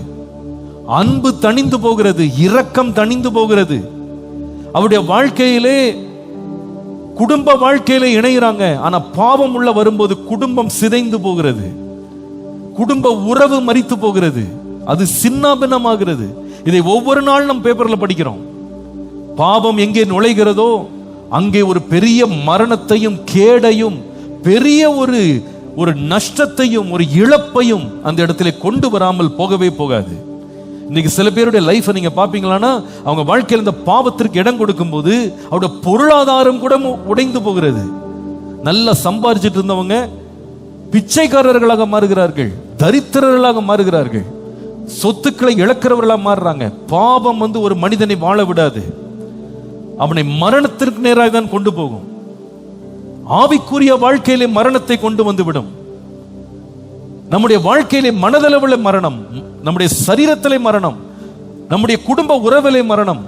அன்பு தணிந்து போகிறது, இரக்கம் தணிந்து போகிறது. அவருடைய வாழ்க்கையிலே குடும்ப வாழ்க்கையில இணைகிறாங்க. ஆனா பாவம் உள்ள வரும்போது குடும்பம் சிதைந்து போகிறது, குடும்ப உறவு மரித்து போகிறது, அது சின்னாபின்னமாகிறது. இதை ஒவ்வொரு நாள் நம்ம பேப்பர்ல படிக்கிறோம். பாவம் எங்கே நுழைகிறதோ அங்கே ஒரு பெரிய மரணத்தையும் கேடையும் பெரிய ஒரு நஷ்டத்தையும் ஒரு இழப்பையும் அந்த இடத்துல கொண்டு வராமல் போகவே போகாது. இன்னைக்கு சில பேருடைய லைஃபை நீங்க பாப்பீங்களான்னா, அவங்க வாழ்க்கையில் இந்த பாவத்திற்கு இடம் கொடுக்கும் போது அவருடைய பொருளாதாரம் கூட உடைந்து போகிறது. நல்லா சம்பாதிச்சுட்டு இருந்தவங்க பிச்சைக்காரர்களாக மாறுகிறார்கள், தரித்திரர்களாக மாறுகிறார்கள், சொத்துக்களை இழக்கிறவர்களாக மாறுறாங்க. பாவம் ஒரு மனிதனை வாழ விடாது, அவனை மரணத்திற்கு நேராக தான் கொண்டு போகும். ஆவிக்குரிய வாழ்க்கையிலே மரணத்தை கொண்டு வந்து விடும். நம்முடைய வாழ்க்கையிலே மனதளவிலே மரணம், நம்முடைய சரீரத்திலே மரணம், நம்முடைய குடும்ப உறவிலே மரணம்,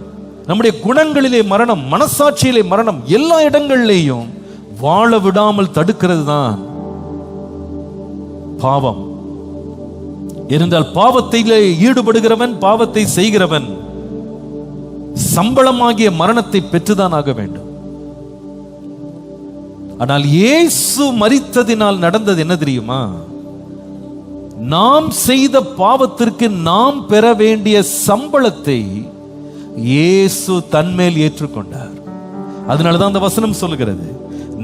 நம்முடைய குணங்களிலே மரணம், மனசாட்சியிலே மரணம், எல்லா இடங்களிலேயும் வாழ விடாமல் தடுக்கிறது தான் பாவம். இருந்தால் பாவத்திலே ஈடுபடுகிறவன், பாவத்தை செய்கிறவன் சம்பளமாகிய மரணத்தை பெற்றுதான் ஆக வேண்டும். ஆனால் இயேசு மரித்ததினால் நடந்தது என்ன தெரியுமா? நாம் செய்த பாவத்திற்கு நாம் பெற வேண்டிய சம்பளத்தை இயேசு தன்மேல் ஏற்றுக்கொண்டார். அதனாலதான் அந்த வசனம் சொல்லுகிறது,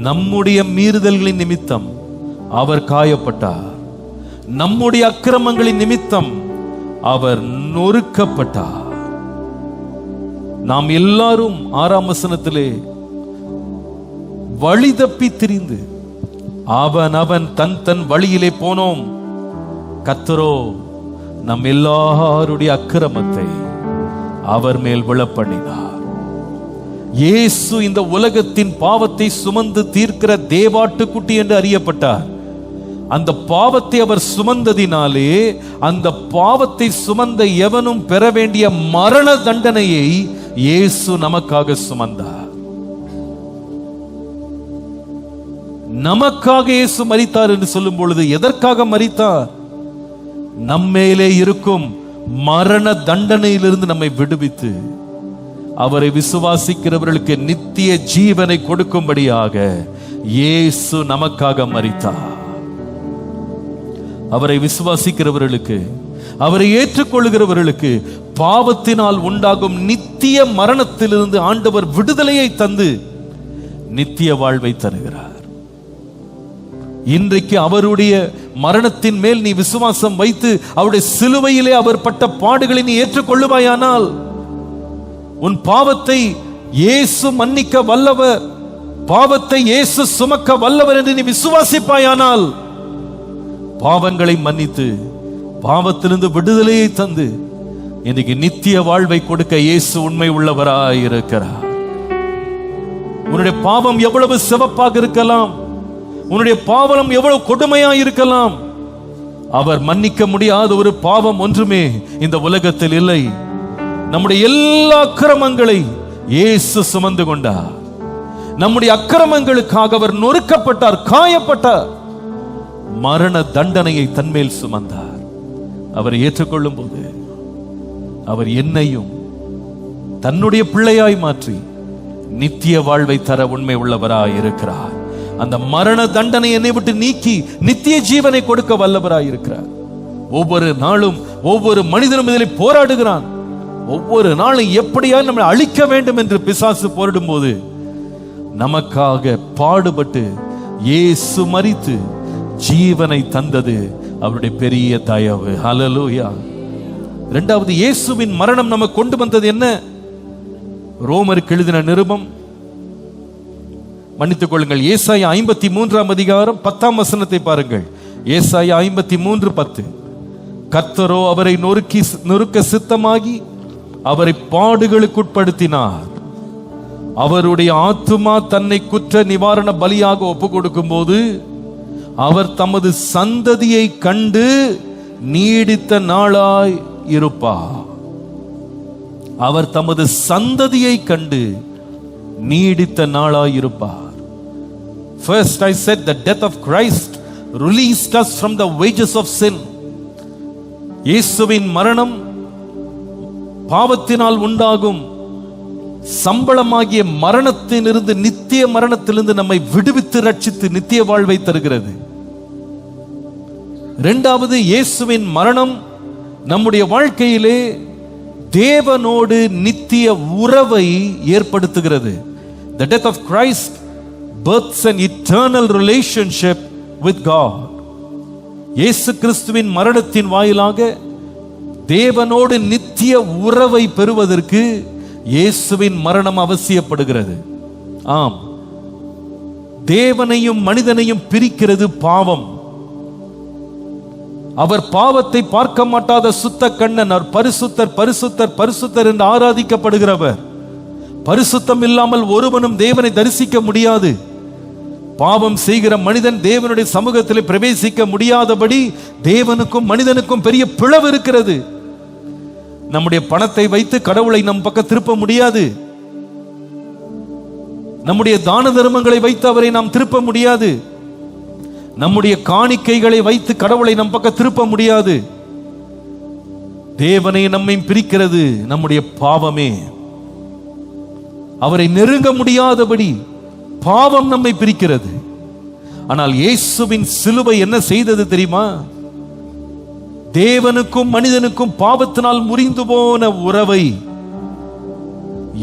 நம்முடைய மீறுதல்களின் நிமித்தம் அவர் காயப்பட்டார், நம்முடைய அக்கிரமங்களின் நிமித்தம் அவர் நொறுக்கப்பட்டார். நாம் எல்லாரும் 6ஆம் வசனத்திலே வழி தப்பி திரிந்து அவன் தன் வழியிலே போனோம், கர்த்தரோ நம் எல்லாருடைய அக்கிரமத்தை அவர் மேல் விழப்பண்ணினார். இயேசு இந்த உலகத்தின் பாவத்தை சுமந்து தீர்க்கிற தேவாட்டுக்குட்டி என்று அறியப்பட்டார். அந்த பாவத்தை அவர் சுமந்ததினாலே அந்த பாவத்தை சுமந்த எவனும் பெற வேண்டிய மரண தண்டனையை இயேசு நமக்காக சுமந்தார். நமக்காக இயேசு மரித்தார் என்று சொல்லும் பொழுது எதற்காக மரித்தார்? நம்மேலே இருக்கும் மரண தண்டனையிலிருந்து நம்மை விடுவித்து அவரை விசுவாசிக்கிறவர்களுக்கு நித்திய ஜீவனை கொடுக்கும்படியாக இயேசு நமக்காக மரித்தார். அவரை விசுவாசிக்கிறவர்களுக்கு, அவரை ஏற்றுக்கொள்கிறவர்களுக்கு பாவத்தினால் உண்டாகும் நித்திய மரணத்திலிருந்து ஆண்டவர் விடுதலையை தந்து நித்திய வாழ்வை தருகிறார். இன்றைக்கு அவருடைய மரணத்தின் மேல் நீ விசுவாசம் வைத்து அவருடைய சிலுவையிலே அவர் பட்ட பாடுகளை நீ ஏற்றுக்கொள்ளுவாயானால், உன் பாவத்தை இயேசு மன்னிக்க வல்லவர், பாவத்தை இயேசு சுமக்க வல்லவர் என்று நீ விசுவாசிப்பாயானால், பாவங்களை மன்னித்து பாவத்திலிருந்து விடுதலையை தந்து இன்னைக்கு நித்திய வாழ்வை கொடுக்க இயேசு உண்மை உள்ளவராய் இருக்கிறார். உன்னுடைய பாவம் எவ்வளவு சிவப்பாக இருக்கலாம், உன்னுடைய பாவம் எவ்வளவு கொடுமையாக இருக்கலாம், அவர் மன்னிக்க முடியாத ஒரு பாவம் ஒன்றுமே இந்த உலகத்தில் இல்லை. நம்முடைய எல்லா அக்கிரமங்களை இயேசு சுமந்து கொண்டார். நம்முடைய அக்கிரமங்களுக்காக அவர் நொறுக்கப்பட்டார், காயப்பட்டார், மரண தண்டனையை தன்மேல் சுமந்தார். அவரை ஏற்றுக்கொள்ளும் போது அவர் என்னையும் தன்னுடைய பிள்ளையாய் மாற்றி நித்திய வாழ்வை தர உண்மை உள்ளவராய் இருக்கிறார். அந்த மரண தண்டனை என்னை விட்டு நீக்கி நித்திய ஜீவனை கொடுக்க வல்லவராய் இருக்கிறார். ஒவ்வொரு நாளும் ஒவ்வொரு மனிதனும் இதில் போராடுகிறான். ஒவ்வொரு நாளும் எப்படியா நம்மை அழிக்க வேண்டும் என்று பிசாசு போரிடும் போது நமக்காக பாடுபட்டு இயேசு மரித்து ஜீவனை தந்தது அவருடைய பெரிய தயவு. ஹல்லேலூயா. இரண்டாவது, இயேசுவின் மரணம் நமக்கு கொண்டு வந்தது என்ன? ரோமருக்கு எழுதின நிருபம், மன்னித்துக் கொள்ளுங்கள், ஏசாயா 53ஆம் அதிகாரம் 10ஆம் வசனத்தை பாருங்கள். ஏசாயா 53:10. கர்த்தரோ அவரை நொறுக்க சித்தமாகி அவரை பாடுகளுக்குட்படுத்தினார். அவருடைய ஆத்துமா தன்னை குற்ற நிவாரண பலியாக ஒப்பு கொடுக்கும் போது அவர் தமது சந்ததியை கண்டு நீடித்த நாளாய் இருப்பார். அவர் தமது சந்ததியை கண்டு நீடித்த நாளாயிருப்பார். First I said the death of Christ released us from the wages of sin. இயேசுவின் மரணம் பாவத்தினால் உண்டாகும் சம்பளமாகிய மரணத்திலிருந்து, நித்திய மரணத்திலிருந்து நம்மை விடுவித்து ரட்சித்து நித்திய வாழ்வை தருகிறது. இரண்டாவது, இயேசுவின் மரணம் நம்முடைய வாழ்க்கையிலே தேவனோடு நித்திய உறவை ஏற்படுத்துகிறது. The death of Christ births an eternal relationship with God. இயேசு கிறிஸ்துவின் மரணத்தின் வாயிலாக தேவனோடு நித்திய உறவை பெறுவதற்கு இயேசுவின் மரணம் அவசியப்படுகிறது. ஆம், தேவனையும் மனிதனையும் பிரிக்கிறது பாவம். அவர் பாவத்தை பார்க்க மாட்டாத சுத்த கண்ணன். அவர் பரிசுத்தர் பரிசுத்தர் பரிசுத்தர் என்று ஆராதிக்கப்படுகிறவர். பரிசுத்தம் இல்லாமல் ஒருவனும் தேவனை தரிசிக்க முடியாது. பாவம் செய்கிற மனிதன் தேவனுடைய சமூகத்தில் பிரவேசிக்க முடியாதபடி தேவனுக்கும் மனிதனுக்கும் பெரிய பிளவு இருக்கிறது. நம்முடைய பணத்தை வைத்து கடவுளை நம் பக்கம் திருப்ப முடியாது. நம்முடைய தான தர்மங்களை வைத்து அவரை நாம் திருப்ப முடியாது. நம்முடைய காணிக்கைகளை வைத்து கடவுளை நம் பக்கம் திருப்ப முடியாது. தேவனை நம்மை பிரிக்கிறது நம்முடைய பாவமே. அவரை நெருங்க முடியாதபடி பாவம் நம்மை பிரிக்கிறது. ஆனால் இயேசுவின் சிலுவை என்ன செய்தது தெரியுமா? தேவனுக்கும் மனிதனுக்கும் பாவத்தினால் முறிந்து போன உறவை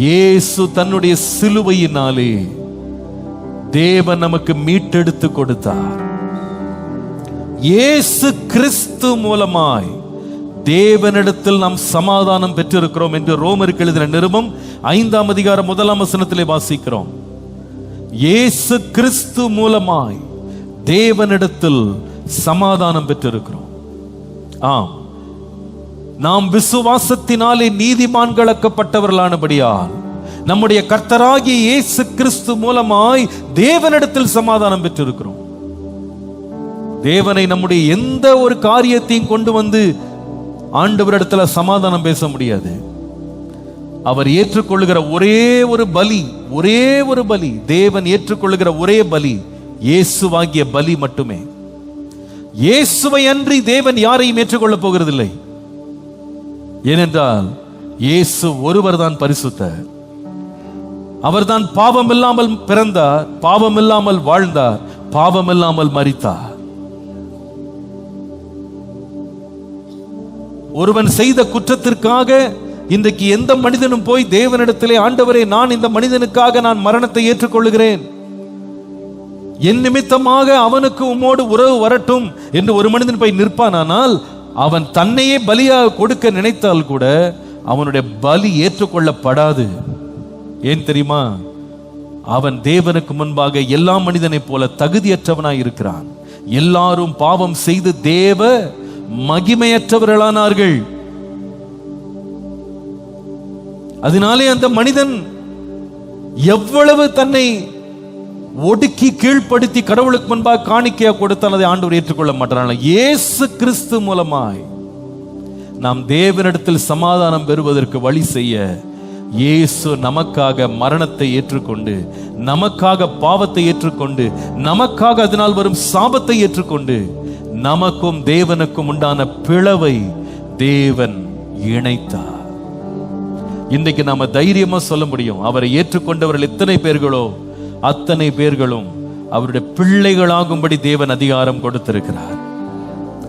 இயேசு தன்னுடைய சிலுவையினாலே தேவன் நமக்கு மீட்டெடுத்து கொடுத்தார். இயேசு கிறிஸ்து மூலமாய் தேவனிடத்தில் நாம் சமாதானம் பெற்றிருக்கிறோம் என்று ரோமருக்கு எழுதின நிருபம் 5ஆம் அதிகாரம் 1ஆம் வசனத்திலே வாசிக்கிறோம். இயேசு கிறிஸ்து மூலமாய் தேவனிடத்தில் சமாதானம் பெற்றிருக்கிறோம். ஆம், நாம் விசுவாசத்தினாலே நீதிமான்களாக்கப்பட்டவர்களானபடியால் நம்முடைய கர்த்தராகிய இயேசு கிறிஸ்து மூலமாய் தேவனிடத்தில் சமாதானம் பெற்றிருக்கிறோம். தேவனை நம்முடைய எந்த ஒரு காரியத்தையும் கொண்டு வந்து ஆண்டவரிடத்தில் சமாதானம் பேச முடியாது. அவர் ஏற்றுக்கொள்ளுகிற ஒரே ஒரு பலி, தேவன் ஏற்றுக்கொள்ளுகிற ஒரே பலி இயேசுவாகிய பலி மட்டுமே. இயேசுவை அன்றி தேவன் யாரையும் ஏற்றுக்கொள்ளப் போகிறதில்லை. ஏனென்றால் இயேசு ஒருவர் தான் பரிசுத்தர். அவர்தான் பாவம் இல்லாமல் பிறந்தார், பாவம் இல்லாமல் வாழ்ந்தார், பாவம் இல்லாமல் மரித்தார். ஒருவன் செய்த குற்றத்திற்காக இன்றைக்கு எந்த மனிதனும் போய் தேவனிடத்திலே, ஆண்டவரே, நான் இந்த மனிதனுக்காக நான் மரணத்தை ஏற்றுக்கொள்ளுகிறேன், என் நிமித்தமாக அவனுக்கு உம்மோடு உறவு வரட்டும் என்று ஒரு மனிதன் போய் நிற்பானால் அவன் தன்னையே பலியாக கொடுக்க நினைத்தால் கூட அவனுடைய பலி ஏற்றுக்கொள்ளப்படாது. ஏன் தெரியுமா? அவன் தேவனுக்கு முன்பாக எல்லா மனிதனை போல தகுதியற்றவனாய் இருக்கிறான். எல்லாரும் பாவம் செய்து தேவ மகிமையற்றவர்களானார்கள். அதனாலே அந்த மனிதன் எவ்வளவு தன்னை ஒடுக்கி கீழ்ப்படுத்தி கடவுளுக்கு முன்பாக காணிக்கையா கொடுத்தால் அதை ஆண்டவர் ஏற்றுக்கொள்ள மாட்டார். இயேசு கிறிஸ்து மூலமாய் நாம் தேவனிடத்தில் சமாதானம் பெறுவதற்கு வழி செய்ய இயேசு நமக்காக மரணத்தை ஏற்றுக்கொண்டு, நமக்காக பாவத்தை ஏற்றுக்கொண்டு, நமக்காக அதனால் வரும் சாபத்தை ஏற்றுக்கொண்டு, நமக்கும் தேவனுக்கும் உண்டான பிளவை தேவன் இணைத்தார். இன்றைக்கு நாம தைரியமா சொல்ல முடியும், அவரை ஏற்றுக்கொண்டவர்கள் எத்தனை பேர்களோ அத்தனை பேர்களும் அவருடைய பிள்ளைகளாகும்படி தேவன் அதிகாரம் கொடுத்திருக்கிறார்.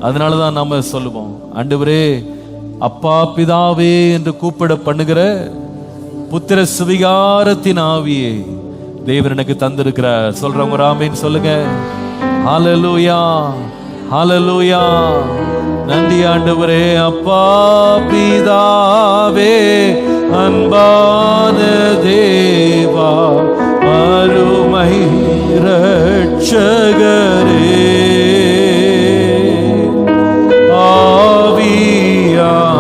அதனாலதான் நாம சொல்லுவோம், ஆண்டவரே, அப்பா பிதாவே என்று கூப்பிட பண்ணுகிற புத்திர சுவிகாரத்தின் ஆவியை தேவன் எனக்கு தந்திருக்கிறார். சொல்றவங்க ஆமென் சொல்லுங்க. ஹல்லேலூயா, ஹல்லேலூயா. நன்றி ஆண்டவரே. அப்பா பிதாவே, அன்பான தேவா, அருமை இரட்சகரே, ஆவியானவரே,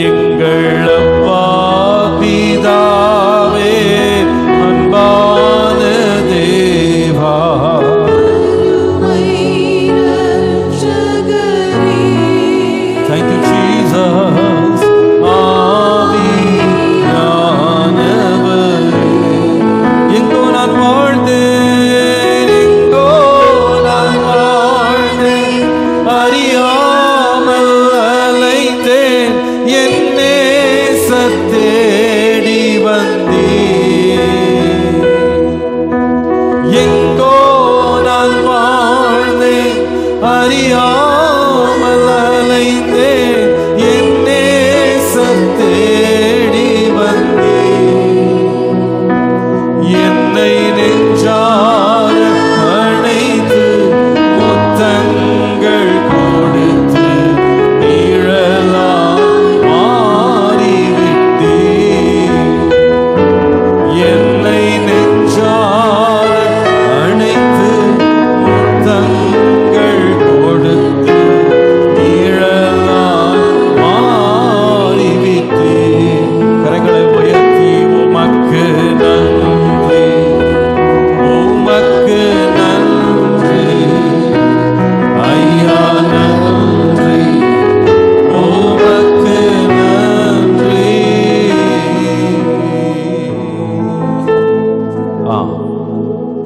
எங்கள் அப்பா பிதாவே, அன்பான தேவா, இரட்சகரே,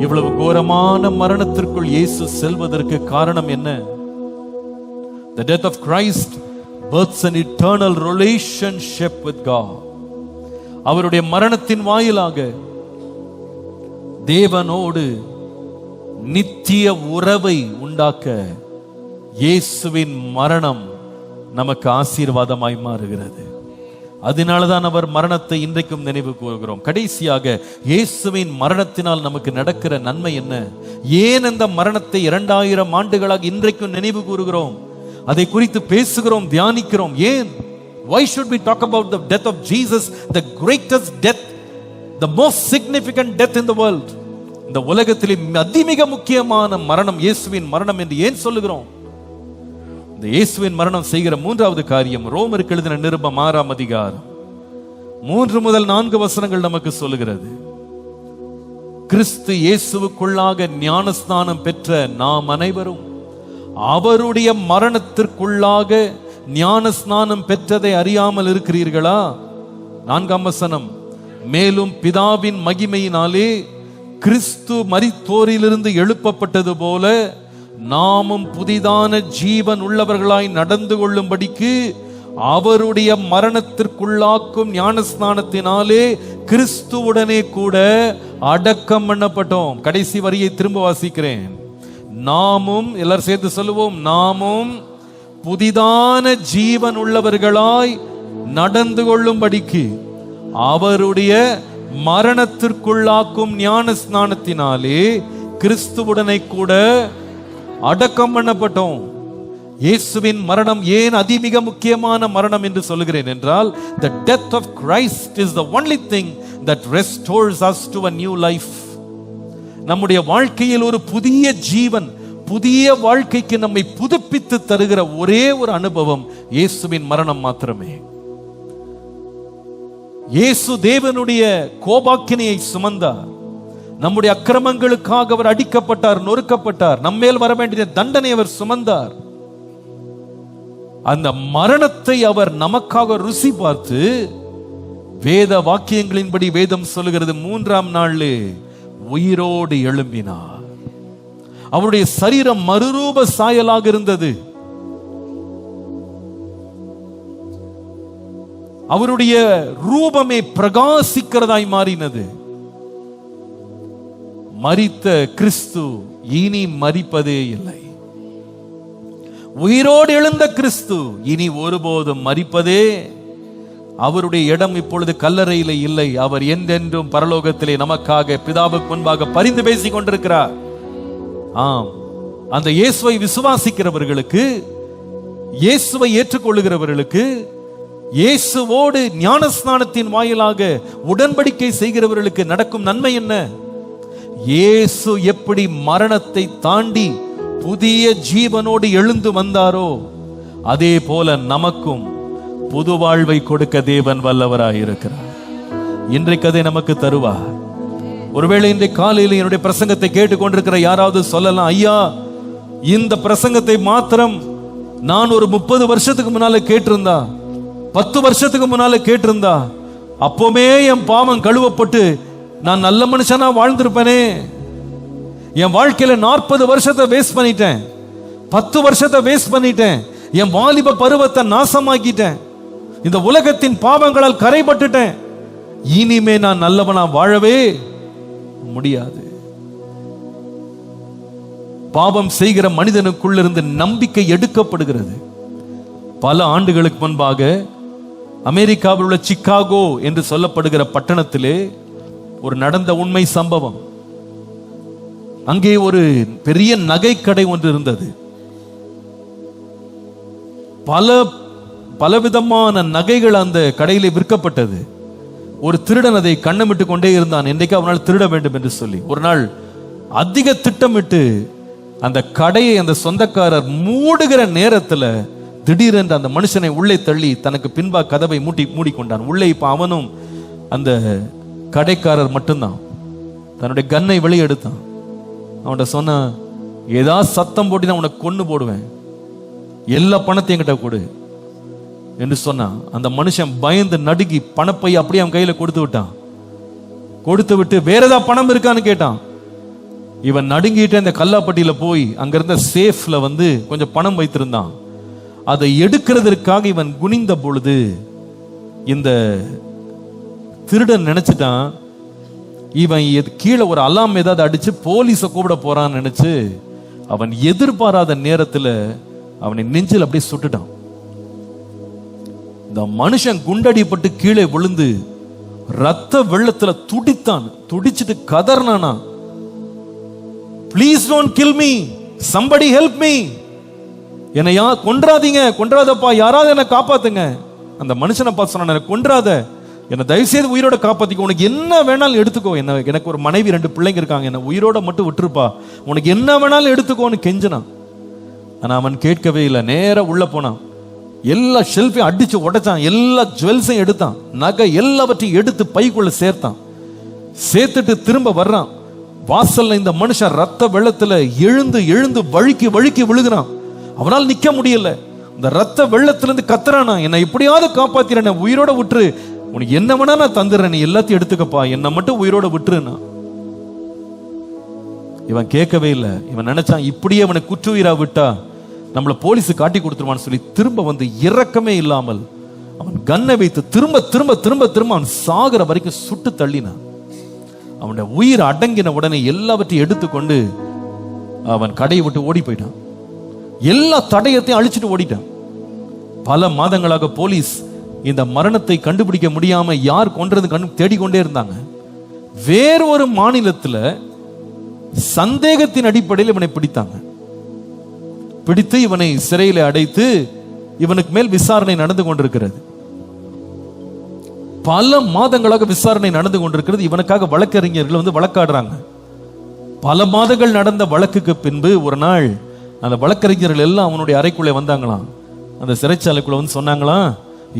இவ்வளவு கோரமான மரணத்திற்குள் இயேசு செல்வதற்கு காரணம் என்ன? The death of Christ births an eternal relationship with God. அவருடைய மரணத்தின் வாயிலாக தேவனோடு நித்திய உறவை உண்டாக்க இயேசுவின் மரணம் நமக்கு ஆசீர்வாதமாய் மாறுகிறது. அதனாலதான் அவர் மரணத்தை இன்றைக்கும் நினைவு கூறுகிறோம். கடைசியாக இயேசுவின் மரணத்தினால் நமக்கு நடக்கிற நன்மை என்ன? ஏன் அந்த மரணத்தை 2000 ஆண்டுகளாக இன்றைக்கும் நினைவு கூறுகிறோம்? அதை குறித்து பேசுகிறோம், தியானிக்கிறோம். ஏன்? Why should we talk about the death of Jesus, the greatest death, the most significant death in the world? இந்த உலகத்திலே அதிமிக முக்கியமான மரணம் இயேசுவின் மரணம் என்று ஏன் சொல்லுகிறோம்? இந்த இயேசுவின் மரணம் செய்கிற மூன்றாவது காரியம் ரோமருக்கு எழுதின நிருபம் 6ஆம் அதிகாரம் 3 முதல் 4 வசனங்கள் நமக்கு சொல்லுகிறது. கிறிஸ்து இயேசுவுக்குள்ளாக ஞானஸ்நானம் பெற்ற நாம் அனைவரும் அவருடைய மரணத்திற்குள்ளாக ஞானஸ்நானம் பெற்றதை அறியாமல் இருக்கிறீர்களா? 4ஆம் வசனம், மேலும் பிதாவின் மகிமையினாலே கிறிஸ்து மரித்தோரிலிருந்து எழுப்பப்பட்டது போல நாமும் புதிதான ஜீவன் உள்ளவர்களாய் நடந்து கொள்ளும்படிக்கு அவருடைய மரணத்திற்குள்ளாக்கும் ஞானஸ்நானத்தினாலே கிறிஸ்துவுடனே கூட அடக்கம் பண்ணப்பட்டோம். கடைசி வரியை திரும்ப வாசிக்கிறேன். நாமும், எல்லாரும் சேர்த்து சொல்லுவோம், நாமும் புதிதான ஜீவன் உள்ளவர்களாய் நடந்து கொள்ளும்படிக்கு அவருடைய மரணத்திற்குள்ளாக்கும் ஞான ஸ்நானத்தினாலே கிறிஸ்துவுடனே கூட அடக்கம் பண்ணப்பட்டோம். இயேசுவின் மரணம் ஏன் அதிமிக முக்கியமான மரணம் என்று சொல்கிறேன் என்றால், the death of Christ is the only thing that restores us to a new life. நம்முடைய வாழ்க்கையில் ஒரு புதிய ஜீவன், புதிய வாழ்க்கைக்கு நம்மை புதுப்பித்து தருகிற ஒரே ஒரு அனுபவம் இயேசுவின் மரணம் மாத்திரமே. இயேசு தேவனுடைய கோபாக்கினையை சுமந்தார். நம்முடைய அக்கிரமங்களுக்காக அவர் அடிக்கப்பட்டார், நொறுக்கப்பட்டார். நம்மேல் வர வேண்டிய தண்டனை அவர் சுமந்தார். அந்த மரணத்தை அவர் நமக்காக ருசி பார்த்து வேத வாக்கியங்களின்படி வேதம் சொல்லுகிறது 3ஆம் நாளிலே உயிரோடு எழும்பினார். அவருடைய சரீரம் மறுரூப சாயலாக இருந்தது. அவருடைய ரூபமே பிரகாசிக்கிறதாய் மாறினது. மரித்த கிறிஸ்து இனி மரிப்பதே இல்லை. உயிரோடு எழுந்த கிறிஸ்து இனி ஒருபோதும் மரிப்பதே. அவருடைய இடம் இப்பொழுது கல்லறையில இல்லை. அவர் என்றென்றும் பரலோகத்திலே நமக்காக பிதாவுக்கு முன்பாக பரிந்து பேசிக் கொண்டிருக்கிறார். ஆம், அந்த இயேசுவை விசுவாசிக்கிறவர்களுக்கு, இயேசுவை ஏற்றுக்கொள்ளுகிறவர்களுக்கு, இயேசுவோடு ஞானஸ்நானத்தின் வாயிலாக உடன்படிக்கை செய்கிறவர்களுக்கு நடக்கும் நன்மை என்ன? இயேசு எப்படி மரணத்தை தாண்டி புதிய ஜீவனோடு எழுந்து வந்தாரோ அதே போல நமக்கும் புது வாழ்வை கொடுக்க தேவன் வல்லவராயிருக்கிறார். இன்றைக்கு அதை நமக்கு தருவார். ஒருவேளை இன்றைக்கு காலையில் என்னுடைய பிரசங்கத்தை கேட்டுக்கொண்டிருக்கிற யாராவது சொல்லலாம், ஐயா, இந்த பிரசங்கத்தை மாத்திரம் நான் ஒரு 30 வருஷத்துக்கு முன்னால கேட்டிருந்தா, 10 வருஷத்துக்கு முன்னால கேட்டிருந்தா, அப்போமே என் பாவம் கழுவப்பட்டு நான் நல்ல மனுஷனா வாழ்ந்திருப்பேனே. என் வாழ்க்கையில 40 வருஷத்தை வேஸ்ட் பண்ணிட்டேன், 10 வருஷத்தை வேஸ்ட் பண்ணிட்டேன், என் வாலிப பருவத்தை நாசமாக்கிட்டேன், இந்த உலகத்தின் பாவங்களால் கரைபட்டுட்டேன், இனிமே நான் நல்லவனா வாழவே முடியாது. பாவம் செய்கிற மனிதனுக்குள்ளிருந்து நம்பிக்கை எடுக்கப்படுகிறது. பல ஆண்டுகளுக்கு முன்பாக அமெரிக்காவில் உள்ள சிக்காகோ என்று சொல்லப்படுகிற பட்டணத்திலே ஒரு நடந்த உண்மை சம்பவம். அங்கே ஒரு பெரிய நகைக்கடை ஒன்று இருந்தது. பலவிதமான நகைகள் அந்த கடையிலே விற்கப்பட்டது. ஒரு திருடன் அதை கண்ணமிட்டு கொண்டே இருந்தான். இன்றைக்கு அவனால் திருட வேண்டும் என்று சொல்லி ஒரு நாள் அதிக திட்டமிட்டு அந்த கடையை அந்த சொந்தக்காரர் மூடுகிற நேரத்தில் திடீரென்று அந்த மனுஷனை உள்ளே தள்ளி தனக்கு பின்பா கதவை மூடிக்கொண்டான். உள்ளே இப்ப அவனும் அந்த கடைக்காரர் மட்டும்தான். தன்னுடைய கன்னை வெளியெடுத்தான். அவன்கிட்ட சொன்ன, ஏதாவது சத்தம் போட்டு நான் உனக்கு கொண்டு போடுவேன், எல்லா பணத்தையும் என்கிட்ட கொடு என்று சொன்னான். அந்த மனுஷன் பயந்து நடுங்கி பணப்பை அப்படியே அவன் கையில கொடுத்து விட்டான். கொடுத்து விட்டு வேற ஏதாவது பணம் இருக்கான்னு கேட்டான். இவன் நடுங்கிட்டு அந்த கல்லாப்பட்டியில போய் அங்க இருந்த சேஃப்ல வந்து கொஞ்சம் பணம் வைத்திருந்தான். அதை எடுக்கிறதற்காக இவன் குனிந்த பொழுது இந்த திருடன் நினைச்சிட்டான், இவன் கீழே ஒரு அலாம் ஏதாவது அடிச்சு போலீஸை கூப்பிட போறான்னு நினைச்சு அவன் எதிர்பாராத நேரத்துல அவனை நெஞ்சில் அப்படியே சுட்டுட்டான். இந்த மனுஷன் குண்டடிப்பட்டு கீழே விழுந்து ரத்த வெள்ளத்துல துடித்தான். துடிச்சிட்டு கதர்னானா, please don't kill me, somebody help me, என்னை கொன்றாதீங்க, கொன்றாதப்பா, யாராவது என்னை காப்பாத்துங்க. அந்த மனுஷனை பார்த்து சொன்ன, கொன்றாத, என்னை தயவு செய்து உயிரோட காப்பாத்திக்கோ, உனக்கு என்ன வேணாலும் எடுத்துக்கோ, என்ன எனக்கு ஒரு மனைவி 2 பிள்ளைங்க இருக்காங்க, என்ன உயிரோட மட்டும் விட்டுருப்பா, உனக்கு என்ன வேணாலும் எடுத்துக்கோன்னு கெஞ்சினான். ஆனா அவன் கேட்கவே இல்லை. நேரா உள்ள போனான், எல்லா ஷெல்ஃபையும் அடிச்சு உடைச்சான், எல்லா ஜுவல்ஸையும் எடுத்தான், நகை எல்லாவற்றையும் எடுத்து பைக்குள்ள சேர்த்தான். சேர்த்துட்டு திரும்ப வர்றான். வாசல்ல இந்த மனுஷன் ரத்த வெள்ளத்துல எழுந்து எழுந்து வழுக்கி வழுக்கி விழுகிறான். அவனால் நிக்க முடியல. இந்த ரத்த வெள்ளத்துல இருந்து கத்துறானா, என்னை எப்படியாவது காப்பாத்திர, உயிரோட விட்டுரு, உனக்கு என்ன வேணா நான் தந்துடுறேன், நீ எல்லாத்தையும் எடுத்துக்கப்பா, என்ன மட்டும் உயிரோட விட்டுருனா. இவன் கேட்கவே இல்லை. இவன் நினைச்சான், இப்படியே அவனை குற்றுயிரா விட்டா நம்மள போலீஸு காட்டி கொடுத்துருவான்னு சொல்லி திரும்ப வந்து இரக்கமே இல்லாமல் அவன் கன்னை வைத்து திரும்ப திரும்ப திரும்ப திரும்ப அவன் சாகிற வரைக்கும் சுட்டு தள்ளினான். அவனுடைய உயிர் அடங்கின உடனே எல்லாவற்றையும் எடுத்துக்கொண்டு அவன் கடையை விட்டு ஓடி போயிட்டான். எல்லா தடயத்தையும் அழிச்சிட்டு ஓடிட்டான். பல மாதங்களாக போலீஸ் இந்த மரணத்தை கண்டுபிடிக்க முடியாம யார் கொன்றது தேடிக்கொண்டே இருந்தாங்க. வேறு ஒரு மாநிலத்தில் சந்தேகத்தின் அடிப்படையில் இவனை பிடித்தாங்க. பிடித்து இவனை சிறையில் அடைத்து இவனுக்கு மேல் விசாரணை நடந்து கொண்டிருக்கிறது. பல மாதங்களாக விசாரணை நடந்து கொண்டிருக்கிறது. இவனுக்காக வழக்கறிஞர்கள் வந்து வழக்காடுறாங்க. பல மாதங்கள் நடந்த வழக்குக்கு பின்பு ஒரு நாள் அந்த வழக்கறிஞர்கள் எல்லாம் அவனுடைய அறைக்குள்ளே வந்தாங்களாம். அந்த சிறைச்சாலைக்குள்ள வந்து சொன்னாங்களாம்,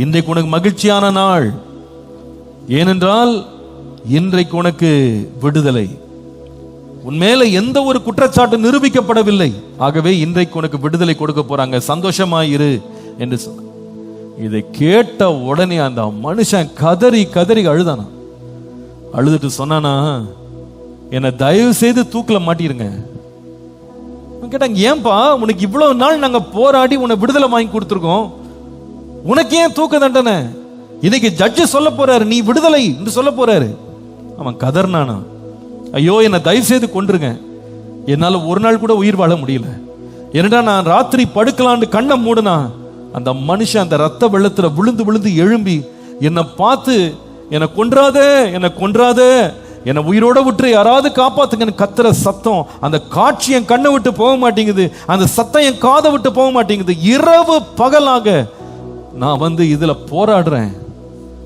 இன்றைக்கு உனக்கு மகிழ்ச்சியான நாள், ஏனென்றால் இன்றைக்கு உனக்கு விடுதலை, உன்மேல எந்த ஒரு குற்றச்சாட்டு நிரூபிக்கப்படவில்லை, ஆகவே இன்றைக்கு உனக்கு விடுதலை கொடுக்க போறாங்க, சந்தோஷமாயிரு என்று சொன்னாங்க. இதை கேட்ட உடனே அந்த மனுஷன் கதறி கதறி அழுதானா. அழுதுட்டு சொன்னானா, என்னை தயவு செய்து தூக்கில மாட்டிருங்க. கேட்டாங்க, ஏன்பா, உனக்கு இவ்வளவு நாள் நாங்க போராடி உன்னை விடுதலை வாங்கி கொடுத்துருக்கோம், உனக்கு ஏன் தூக்க தண்டனை? இன்னைக்கு ஜட்ஜு சொல்ல போறாரு, நீ விடுதலை என்று சொல்ல போறாரு. அவன் கதர்னானா, ஐயோ என்னை தயவு செய்து கொன்றுங்க, என்னால ஒரு நாள் கூட உயிர் வாழ முடியல, ஏன்னா நான் ராத்திரி படுக்கலான்னு கண்ணை மூடுனா அந்த மனுஷன் அந்த ரத்த வெள்ளத்துல விழுந்து விழுந்து எழும்பி என்னை பார்த்து, என்னை கொன்றாத, என்னை கொன்றாத, என்னை உயிரோட விட்டு யாராவது காப்பாத்துங்கன்னு கத்துற சத்தம், அந்த காட்சி என் கண்ணை விட்டு போக மாட்டேங்குது, அந்த சத்தம் என் காதை விட்டு போக மாட்டேங்குது. இரவு பகலாக நான் வந்து இதுல போராடுறேன்,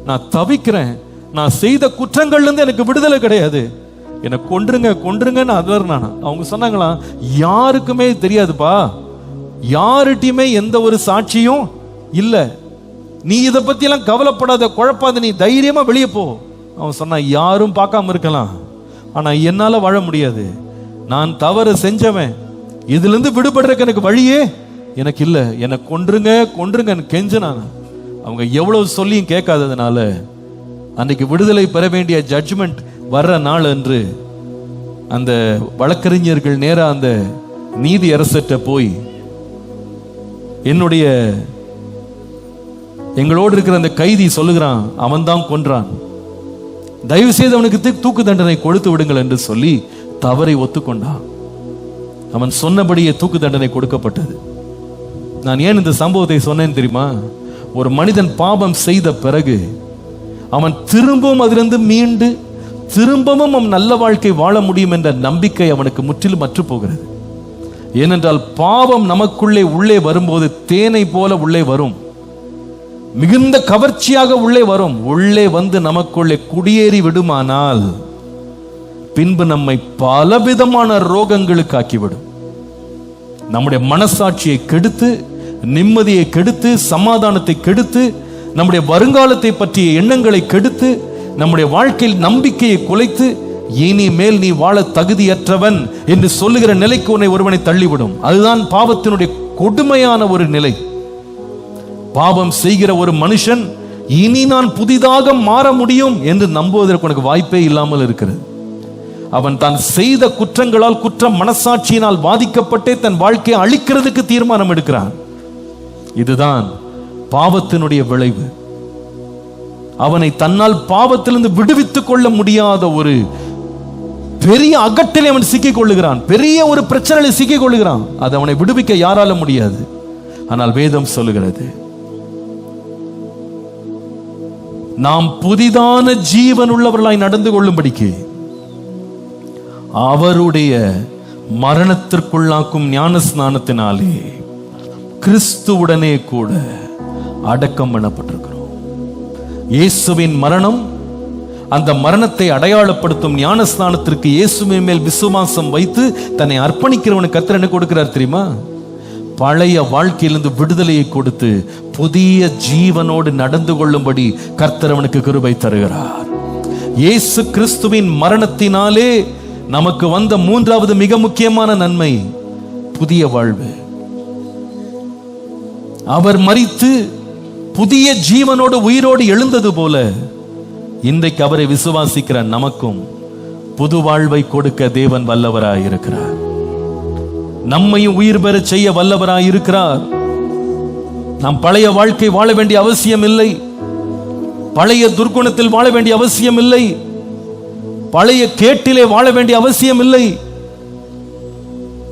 நான் தவிக்கிறேன், நான் செய்த குற்றங்கள்ல இருந்து எனக்கு விடுதலை கிடையாது, என்னை கொன்றுங்க கொன்றுங்கன்னு அதர்னானா. அவங்க சொன்னாங்களாம், யாருக்குமே தெரியாதுப்பா, யார்கிட்டயுமே எந்த ஒரு சாட்சியும் இல்ல, நீ இதை பத்தி எல்லாம் கவலைப்படாத, குழப்பாத, நீ தைரியமா வெளியே போ. அவன் சொன்னான், யாரும் பார்க்காம இருக்கலாம், ஆனா என்னால வாழ முடியாது, நான் தவறு செஞ்சவன், இதுல இருந்து விடுபடுறதுக்கு எனக்கு வழியே எனக்கு இல்ல, என்னை கொன்றுங்க கொன்றுங்கன்னு கெஞ்சினாங்க. அவங்க எவ்வளவு சொல்லியும் கேட்காததுனால அன்னைக்கு விடுதலை பெற வேண்டிய ஜட்ஜ்மெண்ட் வர்ற நாள் அன்று அந்த வழக்கறிஞர்கள் நேரா அந்த நீதி அரசர்கிட்ட போய், எங்களோடு இருக்கிற அந்த கைதி சொல்லுகிறான், அவன் தான் கொன்றான், தயவு செய்து அவனுக்கு தூக்கு தண்டனை கொடுத்து விடுங்கள் என்று சொல்லி தவறை ஒத்துக்கொண்டான். அவன் சொன்னபடியே தூக்கு தண்டனை கொடுக்கப்பட்டது. நான் ஏன் இந்த சம்பவத்தை சொன்னேன் தெரியுமா? ஒரு மனிதன் பாவம் செய்த பிறகு அவன் திரும்பவும் அதிலிருந்து மீண்டு திரும்பவும் அவன் நல்ல வாழ்க்கை வாழ முடியும் என்ற நம்பிக்கை அவனுக்கு முற்றிலும் அற்று போகிறது. ஏனென்றால் பாவம் நமக்குள்ளே உள்ளே வரும்போது தேனை போல உள்ளே வரும், மிகுந்த கவர்ச்சியாக உள்ளே வரும், உள்ளே வந்து நமக்குள்ளே குடியேறி விடுமானால் பின்பு நம்மை பலவிதமான ரோகங்களுக்கு ஆக்கிவிடும். நம்முடைய மனசாட்சியை கெடுத்து, நிம்மதியை கெடுத்து, சமாதானத்தை கெடுத்து, நம்முடைய வருங்காலத்தை பற்றிய எண்ணங்களை கெடுத்து, நம்முடைய வாழ்க்கையில் நம்பிக்கையை குலைத்து, இனிமேல் நீ வாழ தகுதியற்றவன் என்று சொல்லுகிற நிலைக்கு உன்னை ஒருவனை தள்ளிவிடும். அதுதான் பாவத்தினுடைய கொடுமையான ஒரு நிலை. பாவம் செய்கிற ஒரு மனுஷன் இனி நான் புதிதாக மாற முடியும் என்று நம்புவதற்கு உனக்கு வாய்ப்பே இல்லாமல் இருக்கிறது. அவன் தான் செய்த குற்றங்களால், குற்ற மனசாட்சியினால் பாதிக்கப்பட்டே தன் வாழ்க்கையை அழிக்கிறதுக்கு தீர்மானம் எடுக்கிறான். இதுதான் பாவத்தினுடைய விளைவு. அவனை தன்னால் பாவத்திலிருந்து விடுவித்துக் கொள்ள முடியாத ஒரு பெரிய அகட்டிலே அவன் சிக்கிக் கொள்ளுகிறான். பெரிய ஒரு பிரச்சனையில் சிக்கிக் கொள்ளுகிறான். அது அவனை விடுவிக்க யாரால முடியாது. ஆனால் வேதம் சொல்லுகிறது, நாம் புதிதான ஜீவன் உள்ளவர்களாய் நடந்து கொள்ளும்படிக்கு அவருடைய மரணத்திற்குள்ளாக்கும் ஞான ஸ்நானத்தினாலே கிறிஸ்துவுடனே கூட அடக்கம் பண்ணப்பட்டிருக்கிறோம். இயேசுவின் மரணம், அந்த மரணத்தை அடையாளப்படுத்தும் ஞான ஸ்நானத்திற்கு இயேசுவின் மேல் விசுவாசம் வைத்து தன்னை அர்ப்பணிக்கிறவனுக்கு கர்த்தர் என்ன கொடுக்கிறார் தெரியுமா? பழைய வாழ்க்கையிலிருந்து விடுதலையை கொடுத்து புதிய ஜீவனோடு நடந்து கொள்ளும்படி கர்த்தர் அவனுக்கு கிருபை தருகிறார். இயேசு கிறிஸ்துவின் மரணத்தினாலே நமக்கு வந்த மூன்றாவது மிக முக்கியமான நன்மை புதிய வாழ்வு. அவர் மரித்து புதிய ஜீவனோடு உயிரோடு எழுந்தது போல இன்றைக்கு அவரை விசுவாசிக்கிற நமக்கும் புது வாழ்வை கொடுக்க தேவன் வல்லவராய் இருக்கிறார். நம்மையும் உயிர் பெற செய்ய வல்லவராய் இருக்கிறார். நாம் பழைய வாழ்க்கை வாழ வேண்டிய அவசியம் இல்லை. பழைய துர்குணத்தில் வாழ வேண்டிய அவசியம் இல்லை. பழைய கேட்டிலே வாழ வேண்டிய அவசியம் இல்லை.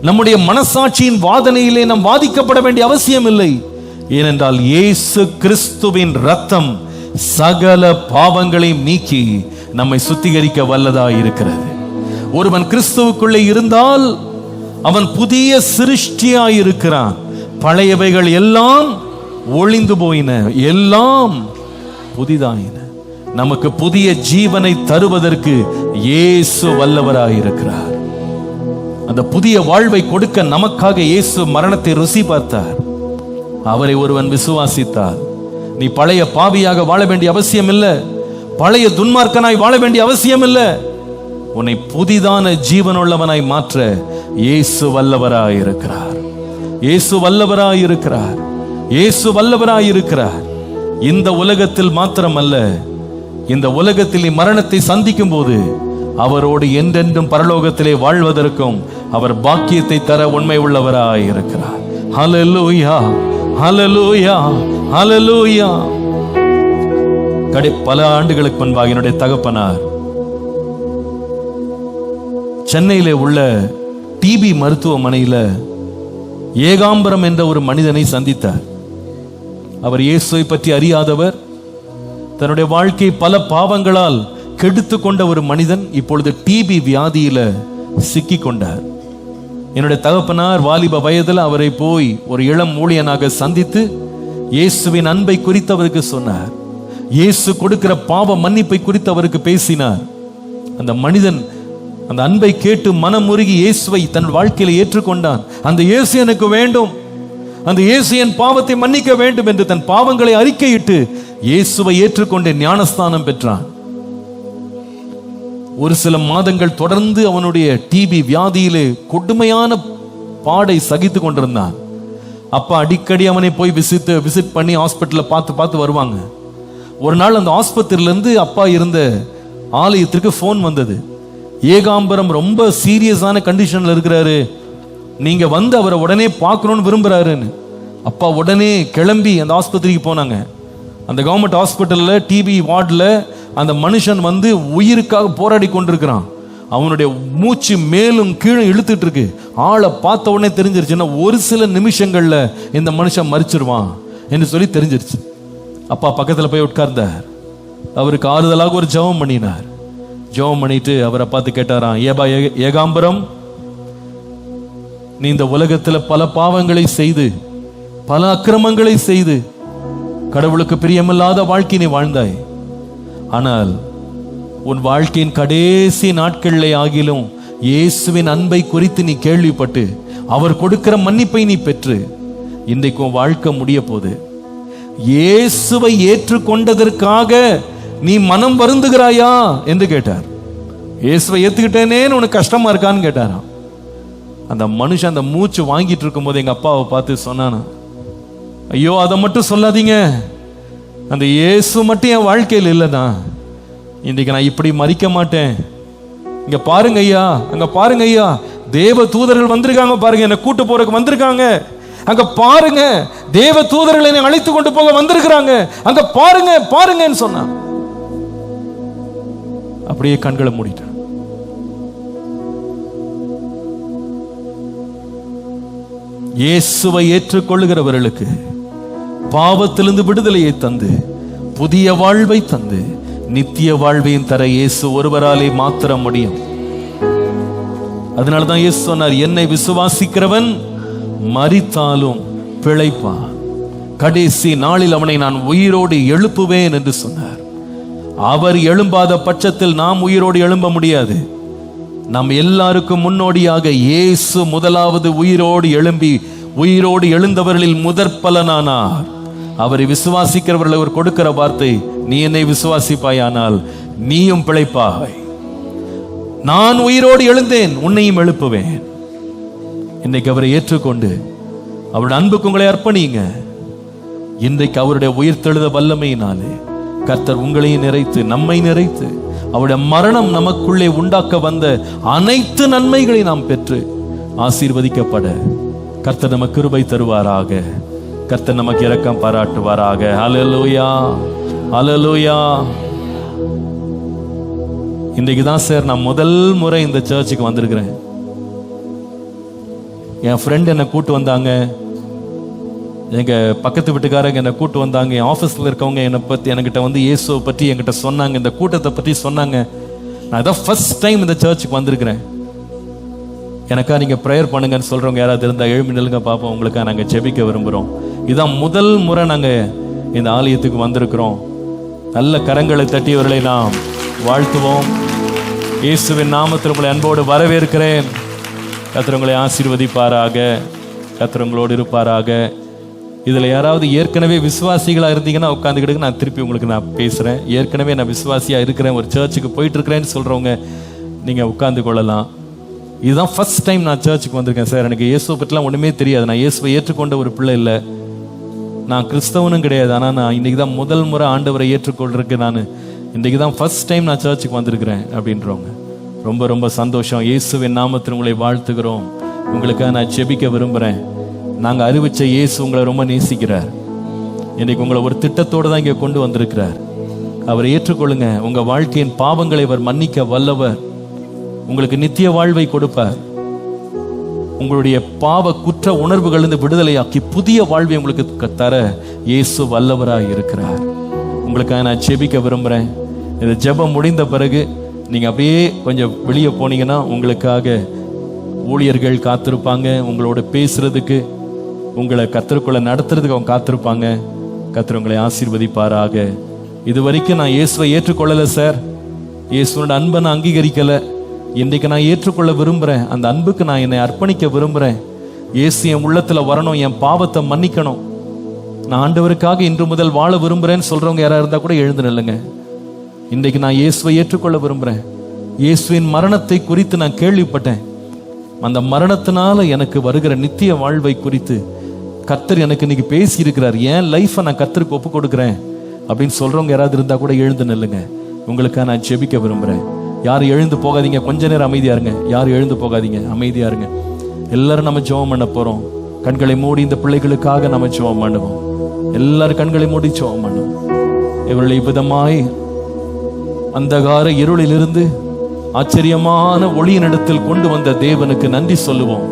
நம்முடைய மனசாட்சியின் வாதனையிலே நாம் வாதிக்கப்பட வேண்டிய அவசியம் இல்லை. ஏனென்றால் இயேசு கிறிஸ்துவின் ரத்தம் சகல பாவங்களை நீக்கி நம்மை சுத்திகரிக்க வல்லதாய் இருக்கிறது. ஒருவன் கிறிஸ்துவுக்குள்ளே இருந்தால் அவன் புதிய சிருஷ்டியாய் இருக்கிறான். பழையவைகள் எல்லாம் ஒளிந்து போயின, எல்லாம் புதிதாயின. நமக்கு புதிய ஜீவனை தருவதற்கு இயேசு வல்லவராய் இருக்கிறார். அந்த புதிய வாழ்வை கொடுக்க நமக்காக இயேசு மரணத்தை ருசி பார்த்தார். அவரை ஒருவன் விசுவாசித்தார், நீ பழைய பாவியாக வாழ வேண்டிய அவசியம் இல்லை. பழைய துன்மார்க்கனாய் வாழ வேண்டிய அவசியம் இல்லை. உன்னை புதிதான ஜீவனுள்ளவனாய் மாற்ற இயேசு வல்லவராய் இருக்கிறார். இயேசு வல்லவராய் இருக்கிறார். இயேசு வல்லவராய் இருக்கிறார். இந்த உலகத்தில் மாத்திரமல்ல, இந்த உலகத்தில் நீ மரணத்தை சந்திக்கும் போது அவரோடு என்றென்றும் பரலோகத்திலே வாழ்வதற்கும் அவர் பாக்கியத்தை தர உண்மை உள்ளவராய் இருக்கிறார். ஹல்லேலூயா, ஹல்லேலூயா, ஹல்லேலூயா. பல ஆண்டுகளுக்கு முன்பாக என்னுடைய தகப்பனார் சென்னையிலே உள்ள டிபி மருத்துவமனையில் ஏகாம்பரம் என்ற ஒரு மனிதனை சந்தித்தார். அவர் இயேசுவை பற்றி அறியாதவர், தன்னுடைய வாழ்க்கை பல பாவங்களால் கெடுத்து கொண்ட ஒரு மனிதன் இப்பொழுது டிபி வியாதியில சிக்கி கொண்டார். என்னுடைய தகப்பனார் வாலிப வயதில் அவரை போய் ஒரு இளம் ஊழியனாக சந்தித்து இயேசுவின் அன்பை குறித்து அவருக்கு சொன்னார். இயேசு கொடுக்கிற பாவ மன்னிப்பை குறித்து அவருக்கு பேசினார். அந்த மனிதன் அந்த அன்பை கேட்டு மனமுருகி இயேசுவை தன் வாழ்க்கையில ஏற்றுக்கொண்டான். அந்த இயேசு எனக்கு வேண்டும், அந்த இயேசு என் பாவத்தை மன்னிக்க வேண்டும் என்று தன் பாவங்களை அறிக்கையிட்டு இயேசுவை ஏற்றுக்கொண்டு ஞானஸ்தானம் பெற்றான். ஒரு சில மாதங்கள் தொடர்ந்து அவனுடைய டிபி வியாதியிலே கொடுமையான பாடை சகித்து கொண்டிருந்தான். அப்பா அடிக்கடி அவனை போய் விசிட் பண்ணி ஹாஸ்பிட்டலில் பார்த்து வருவாங்க. ஒரு நாள் அந்த ஆஸ்பத்திரியிலிருந்து அப்பா இருந்த ஆலயத்திற்கு ஃபோன் வந்தது. ஏகாம்பரம் ரொம்ப சீரியஸான கண்டிஷன்ல இருக்கிறாரு, நீங்க வந்து அவரை உடனே பார்க்கணும்னு விரும்புறாருன்னு. அப்பா உடனே கிளம்பி அந்த ஆஸ்பத்திரிக்கு போனாங்க. அந்த கவர்மெண்ட் ஹாஸ்பிட்டலில் டிபி வார்டில் அந்த மனுஷன் வந்து உயிருக்காக போராடி கொண்டிருக்கிறான். அவனுடைய மூச்சு மேலும் கீழே இழுத்துட்டு இருக்கு. ஆளை பார்த்த உடனே தெரிஞ்சிருச்சுன்னா ஒரு சில நிமிஷங்கள்ல இந்த மனுஷன் மரிச்சிருவான் என்று சொல்லி தெரிஞ்சிருச்சு. அப்பா பக்கத்தில் போய் உட்கார்ந்தார். அவருக்கு ஆறுதலாக ஒரு ஜெபம் பண்ணினார். ஜெபம் பண்ணிட்டு அவரை பார்த்து கேட்டாராம், ஏகாம்பரம், நீ இந்த உலகத்தில் பல பாவங்களை செய்து பல அக்கிரமங்களை செய்து கடவுளுக்கு பிரியமில்லாத வாழ்க்கை நீ வாழ்ந்தாய். ஆனால் உன் வாழ்க்கையின் கடைசி நாட்களிலே ஆகிலும் இயேசுவின் அன்பை குறித்து நீ கேள்விப்பட்டு அவர் கொடுக்கிற மன்னிப்பை நீ பெற்று இன்றைக்கு உன் வாழ்க்கை முடிய போது. இயேசுவை ஏற்றுக்கொண்டதற்காக நீ மனம் வருந்துகிறாயா என்று கேட்டார். இயேசுவை ஏத்துக்கிட்டேனேன்னு உனக்கு கஷ்டமா இருக்கான்னு கேட்டாராம். அந்த மனுஷன் அந்த மூச்சு வாங்கிட்டு இருக்கும் போது எங்க அப்பாவை பார்த்து சொன்னானா, ஐயோ அதை மட்டும் சொல்லாதீங்க, அந்த இயேசு மட்டும் என் வாழ்க்கையில் இல்லைனா இன்றைக்கு நான் இப்படி மறிக்க மாட்டேன். இங்க பாருங்க ஐயா, அங்க பாருங்க ஐயா, தேவ தூதர்கள் வந்திருக்காங்க பாருங்க, என்னை கூட்டு போறதுக்கு வந்திருக்காங்க. அங்க பாருங்க, தேவ தூதர்கள் என்னை அழைத்து கொண்டு போக வந்திருக்கிறாங்க, அங்க பாருங்க பாருங்கன்னு சொன்னா அப்படியே கண்களை மூடிட்டான். இயேசுவை ஏற்றுக்கொள்ளுகிறவர்களுக்கு பாவத்திலிருந்து விடுதலையை தந்து புதிய வாழ்வை தந்து நித்திய வாழ்வையும் தர இயேசு ஒருவராலே மாத்திரம் முடியும். அதனாலதான் இயேசு சொன்னார், என்னை விசுவாசிக்கிறவன் மரித்தாலும் பிழைப்பான், கடைசி நாளில் அவனை நான் உயிரோடு எழுப்புவேன் என்று சொன்னார். அவர் எழும்பாத பட்சத்தில் நாம் உயிரோடு எழும்ப முடியாது. நம் எல்லாருக்கும் முன்னோடியாக இயேசு முதலாவது உயிரோடு எழும்பி உயிரோடு எழுந்தவர்களில் முதற் பலனானார். அவரை விசுவாசிக்கிறவர்கள் அவர் கொடுக்கிற வார்த்தை, நீ என்னை விசுவாசிப்பாயானால் நீயும் பிழைப்பாய், நான் உயிரோடு எழுந்தேன், உன்னையும் எழுப்புவேன். இன்னைக்கு அவரை ஏற்றுக்கொண்டு அவருடைய அன்புக்கு உங்களை அர்ப்பணிங்க. இன்றைக்கு அவருடைய உயிர்த்தெழுத வல்லமையினாலே கர்த்தர் உங்களையும் நிறைத்து நம்மை நிறைத்து அவருடைய மரணம் நமக்குள்ளே உண்டாக்க வந்த அனைத்து நன்மைகளை நாம் பெற்று ஆசீர்வதிக்கப்பட கர்த்தர் நமக்கு கிருபை தருவாராக. கர்த்தர் நமக்கு இரக்கம் பாராட்டுவாராக. ஹல்லேலூயா, ஹல்லேலூயா. இன்றைக்கு தான் சார் நான் முதல் முறை இந்த சர்ச்சுக்கு வந்திருக்கிறேன். என் ஃப்ரெண்ட் என்னை கூட்டு வந்தாங்க, எங்க பக்கத்து வீட்டுக்காரங்க என்னை கூட்டு வந்தாங்க, என் ஆஃபீஸில் இருக்கவங்க என்னை பற்றி என்கிட்ட வந்து இயேசுவை பற்றி என்கிட்ட சொன்னாங்க, இந்த கூட்டத்தை பற்றி சொன்னாங்க. நான் இதான் ஃபர்ஸ்ட் டைம் இந்த சர்ச்சுக்கு வந்திருக்கிறேன். எனக்கா நீங்கள் ப்ரேயர் பண்ணுங்கன்னு சொல்கிறவங்க யாராவது இருந்தால் எழுப்பி நில்லுங்க பார்ப்போம், உங்களுக்காக நாங்கள் ஜெபிக்க விரும்புகிறோம். இதான் முதல் முறை நாங்கள் இந்த ஆலயத்துக்கு வந்திருக்கிறோம். நல்ல கரங்களை தட்டியவர்களை நாம் வாழ்த்துவோம். இயேசுவின் நாமத்தில் உங்களை அன்போடு வரவேற்கிறேன். கர்த்தர் உங்களை ஆசீர்வதிப்பாராக, கர்த்தர் உங்களோடு இருப்பாராக. இதில் யாராவது ஏற்கனவே விசுவாசிகளாக இருந்தீங்கன்னா உட்காந்துக்கிட்டு நான் திருப்பி உங்களுக்கு நான் பேசுகிறேன். ஏற்கனவே நான் விசுவாசியாக இருக்கிறேன், ஒரு சர்ச்சுக்கு போயிட்டு இருக்கிறேன்னு சொல்கிறவங்க நீங்கள் உட்காந்து கொள்ளலாம். இதுதான் ஃபர்ஸ்ட் டைம் நான் சர்ச்சுக்கு வந்திருக்கேன் சார். எனக்கு இயேசுவை பற்றிலாம் ஒன்றுமே தெரியாது. நான் இயேசுவை ஏற்றுக்கொண்ட ஒரு பிள்ளை இல்லை, நான் கிறிஸ்தவனும் கிடையாது. ஆனால் நான் இன்றைக்கி தான் முதல் முறை ஆண்டவரை ஏற்றுக்கொள்றதுக்கு நான் இன்றைக்கி தான் ஃபர்ஸ்ட் டைம் நான் சர்ச்சுக்கு வந்திருக்கிறேன் அப்படின்றவங்க ரொம்ப ரொம்ப சந்தோஷம். இயேசுவின் நாமத்தில் உங்களை வாழ்த்துகிறோம். உங்களுக்காக நான் ஜெபிக்க விரும்புகிறேன். நாங்கள் அறிவிச்ச இயேசு உங்களை ரொம்ப நேசிக்கிறார். இன்றைக்கு உங்களை ஒரு திட்டத்தோடு தான் இங்கே கொண்டு வந்திருக்கிறார். அவரை ஏற்றுக்கொள்ளுங்க. உங்கள் வாழ்க்கையின் பாவங்களை அவர் மன்னிக்க வல்லவர். உங்களுக்கு நித்திய வாழ்வை கொடுப்பார். உங்களுடைய பாவ குற்ற உணர்வுகளிலிருந்து விடுதலையாக்கி புதிய வாழ்வை உங்களுக்கு தர இயேசு வல்லவராக இருக்கிறார். உங்களுக்காக நான் ஜெபிக்க விரும்புகிறேன். இந்த ஜெபம் முடிந்த பிறகு நீங்கள் அப்படியே கொஞ்சம் வெளியே போனீங்கன்னா உங்களுக்காக ஊழியர்கள் காத்திருப்பாங்க, உங்களோட பேசுறதுக்கு, உங்களை கர்த்தருக்குள்ள நடத்துறதுக்கு அவங்க காத்திருப்பாங்க. கர்த்தர் உங்களை ஆசீர்வதிப்பாராக. இது வரைக்கும் நான் இயேசுவை ஏற்றுக்கொள்ளலை சார், இயேசுவோட அன்பை நான் அங்கீகரிக்கலை, இன்றைக்கு நான் ஏற்றுக்கொள்ள விரும்புகிறேன், அந்த அன்புக்கு நான் என்னை அர்ப்பணிக்க விரும்புகிறேன், இயேசு என் உள்ளத்தில் வரணும், என் பாவத்தை மன்னிக்கணும், நான் ஆண்டவருக்காக இன்று முதல் வாழ விரும்புகிறேன்னு சொல்கிறவங்க யாராக இருந்தால் கூட எழுந்து நில்லுங்க. இன்றைக்கு நான் இயேசுவை ஏற்றுக்கொள்ள விரும்புகிறேன். இயேசுவின் மரணத்தை குறித்து நான் கேள்விப்பட்டேன். அந்த மரணத்தினால எனக்கு வருகிற நித்திய வாழ்வை குறித்து கர்த்தர் எனக்கு இன்னைக்கு பேசி இருக்கிறார். என் லைஃப்பை நான் கர்த்தருக்கு ஒப்பு கொடுக்குறேன் அப்படின்னு சொல்றவங்க யாராவது இருந்தா கூட எழுந்து நில்லுங்க. உங்களுக்காக நான் ஜெபிக்க விரும்புறேன். யாரும் எழுந்து போகாதீங்க, கொஞ்ச நேரம் அமைதியா இருங்க. யாரும் எழுந்து போகாதீங்க, அமைதியா இருங்க. எல்லாரும் நம்ம ஜெபம் பண்ண போறோம். கண்களை மூடி இந்த பிள்ளைகளுக்காக நம்ம ஜெபம் பண்ணுவோம். எல்லாரும் கண்களை மூடி ஜெபம் பண்ணுவோம். இவர்களை விதமாய் அந்தகார இருளிலிருந்து ஆச்சரியமான ஒளியினிடத்தில் கொண்டு வந்த தேவனுக்கு நன்றி சொல்லுவோம்.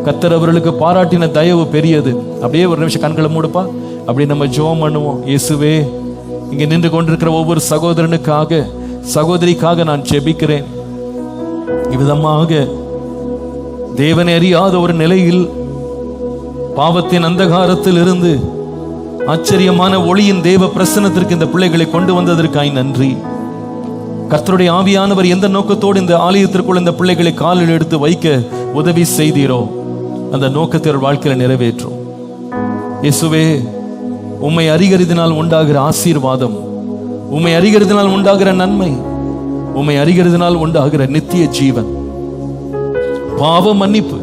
கர்த்தர் அவர்களுக்கு பாராட்டின தயவு பெரியது. அப்படியே ஒரு நிமிஷம் கண்களை மூடுப்பா, அப்படி நம்ம ஜெபம் பண்ணுவோம். இயேசுவே, இங்க நின்று கொண்டிருக்கிற ஒவ்வொரு சகோதரனுக்காக சகோதரிக்காக நான் ஜெபிக்கிறேன். இவ்விதமாக தேவனை அறியாத ஒரு நிலையில் பாவத்தின் அந்தகாரத்தில் இருந்து ஆச்சரியமான ஒளியின் தேவ பிரசன்னத்திற்கு இந்த பிள்ளைகளை கொண்டு வந்ததற்காய் நன்றி. கர்த்தருடைய ஆவியானவர் எந்த நோக்கத்தோடு இந்த ஆலயத்திற்குள் இந்த பிள்ளைகளை காலில் எடுத்து வைக்க உதவி செய்தீரோ அந்த நோக்கத்தை வாழ்க்கையில நிறைவேற்றும். இயேசுவே, உம்மை அறிகிறதினால் உண்டாகிற ஆசீர்வாதம், உம்மை அறிகிறதினால் உண்டாகிற நன்மை, உம்மை அறிகிறதினால் உண்டாகிற நித்திய ஜீவன், பாவ மன்னிப்பு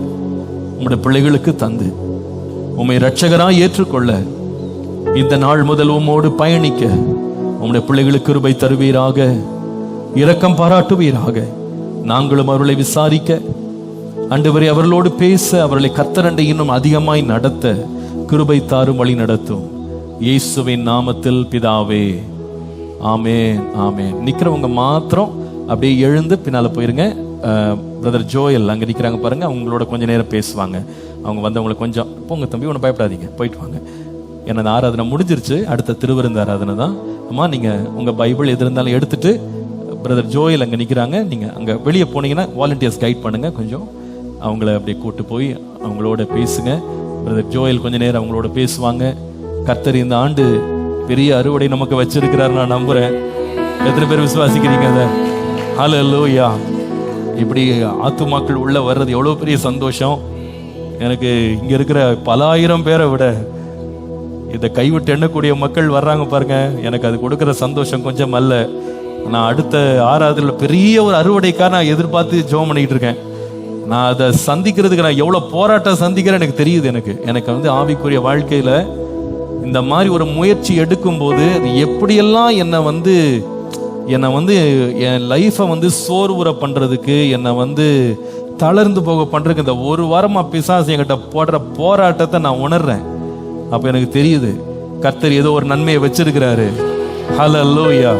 உம்முடைய பிள்ளைகளுக்கு தந்து உம்மை இரட்சகராய் ஏற்றுக்கொள்ள இந்த நாள் முதல் உம்மோடு பயணிக்க உம்முடைய பிள்ளைகளுக்கு கிருபை தருவீராக, இரக்கம் பாராட்டுவீராக. நாங்களும் அவர்களை விசாரிக்க, ஆண்டவரே அவர்களோடு பேச, அவர்களை கர்த்தரண்டை இன்னும் அதிகமாய் நடத்த கிருபை தாரும், வழி நடத்தும். இயேசுவின் நாமத்தில் பிதாவே, ஆமென், ஆமென். நிக்கிறவங்க மாத்திரம் அப்படியே எழுந்து பின்னால போயிருங்க. பிரதர் ஜோயல் அங்க நிக்கிறாங்க பாருங்க, அவங்களோட கொஞ்ச நேரம் பேசுவாங்க. அவங்க வந்தவங்களை கொஞ்சம் போங்க தம்பி, ஒன்றும் பயப்படாதீங்க, போயிட்டு வாங்க. எனது ஆராதனை முடிஞ்சிருச்சு, அடுத்த திருவிருந்து ஆராதனை தான். அம்மா நீங்க உங்க பைபிள் எது இருந்தாலும் எடுத்துட்டு, பிரதர் ஜோயல் அங்க நிக்கிறாங்க, நீங்க அங்க வெளியே போனீங்கன்னா வாலண்டியர்ஸ் கைட் பண்ணுங்க, கொஞ்சம் அவங்கள அப்படியே கூட்டு போய் அவங்களோட பேசுங்க. பிரதர் ஜோயல் கொஞ்ச நேரம் அவங்களோட பேசுவாங்க. கர்த்தர் இந்த ஆண்டு பெரிய அறுவடை நமக்கு வச்சிருக்கிறார், நான் நம்புறேன். எத்தனை பேர் விசுவாசிக்கிறீங்க அதை? ஹல்லேலூயா. இப்படி ஆத்துமாக்கள் உள்ள வர்றது எவ்வளவு பெரிய சந்தோஷம் எனக்கு. இங்க இருக்கிற பல ஆயிரம் பேரை விட இதை கைவிட்டு எண்ணக்கூடிய மக்கள் வர்றாங்க பாருங்க, எனக்கு அது கொடுக்கிற சந்தோஷம் கொஞ்சம் அல்ல. நான் அடுத்த ஆராதனையில பெரிய ஒரு அறுவடைக்காக நான் எதிர்பார்த்து ஜெபம் பண்ணிட்டு இருக்கேன். நான் அதை சந்திக்கிறதுக்கு நான் எவ்வளவு போராட்டம் சந்திக்கிறேன் எனக்கு தெரியுது. எனக்கு ஆவிக்குரிய வாழ்க்கையில இந்த மாதிரி ஒரு முயற்சி எடுக்கும் போது எப்படியெல்லாம் என்னை என் லைஃபை சோர்வுற பண்றதுக்கு, என்னை தளர்ந்து போக பண்றதுக்கு இந்த ஒரு வாரமா பிசாசு என்கிட்ட போடுற போராட்டத்தை நான் உணர்றேன். அப்ப எனக்கு தெரியுது கர்த்தர் ஏதோ ஒரு நன்மையை வச்சிருக்கிறாரு. ஹல்லேலூயா.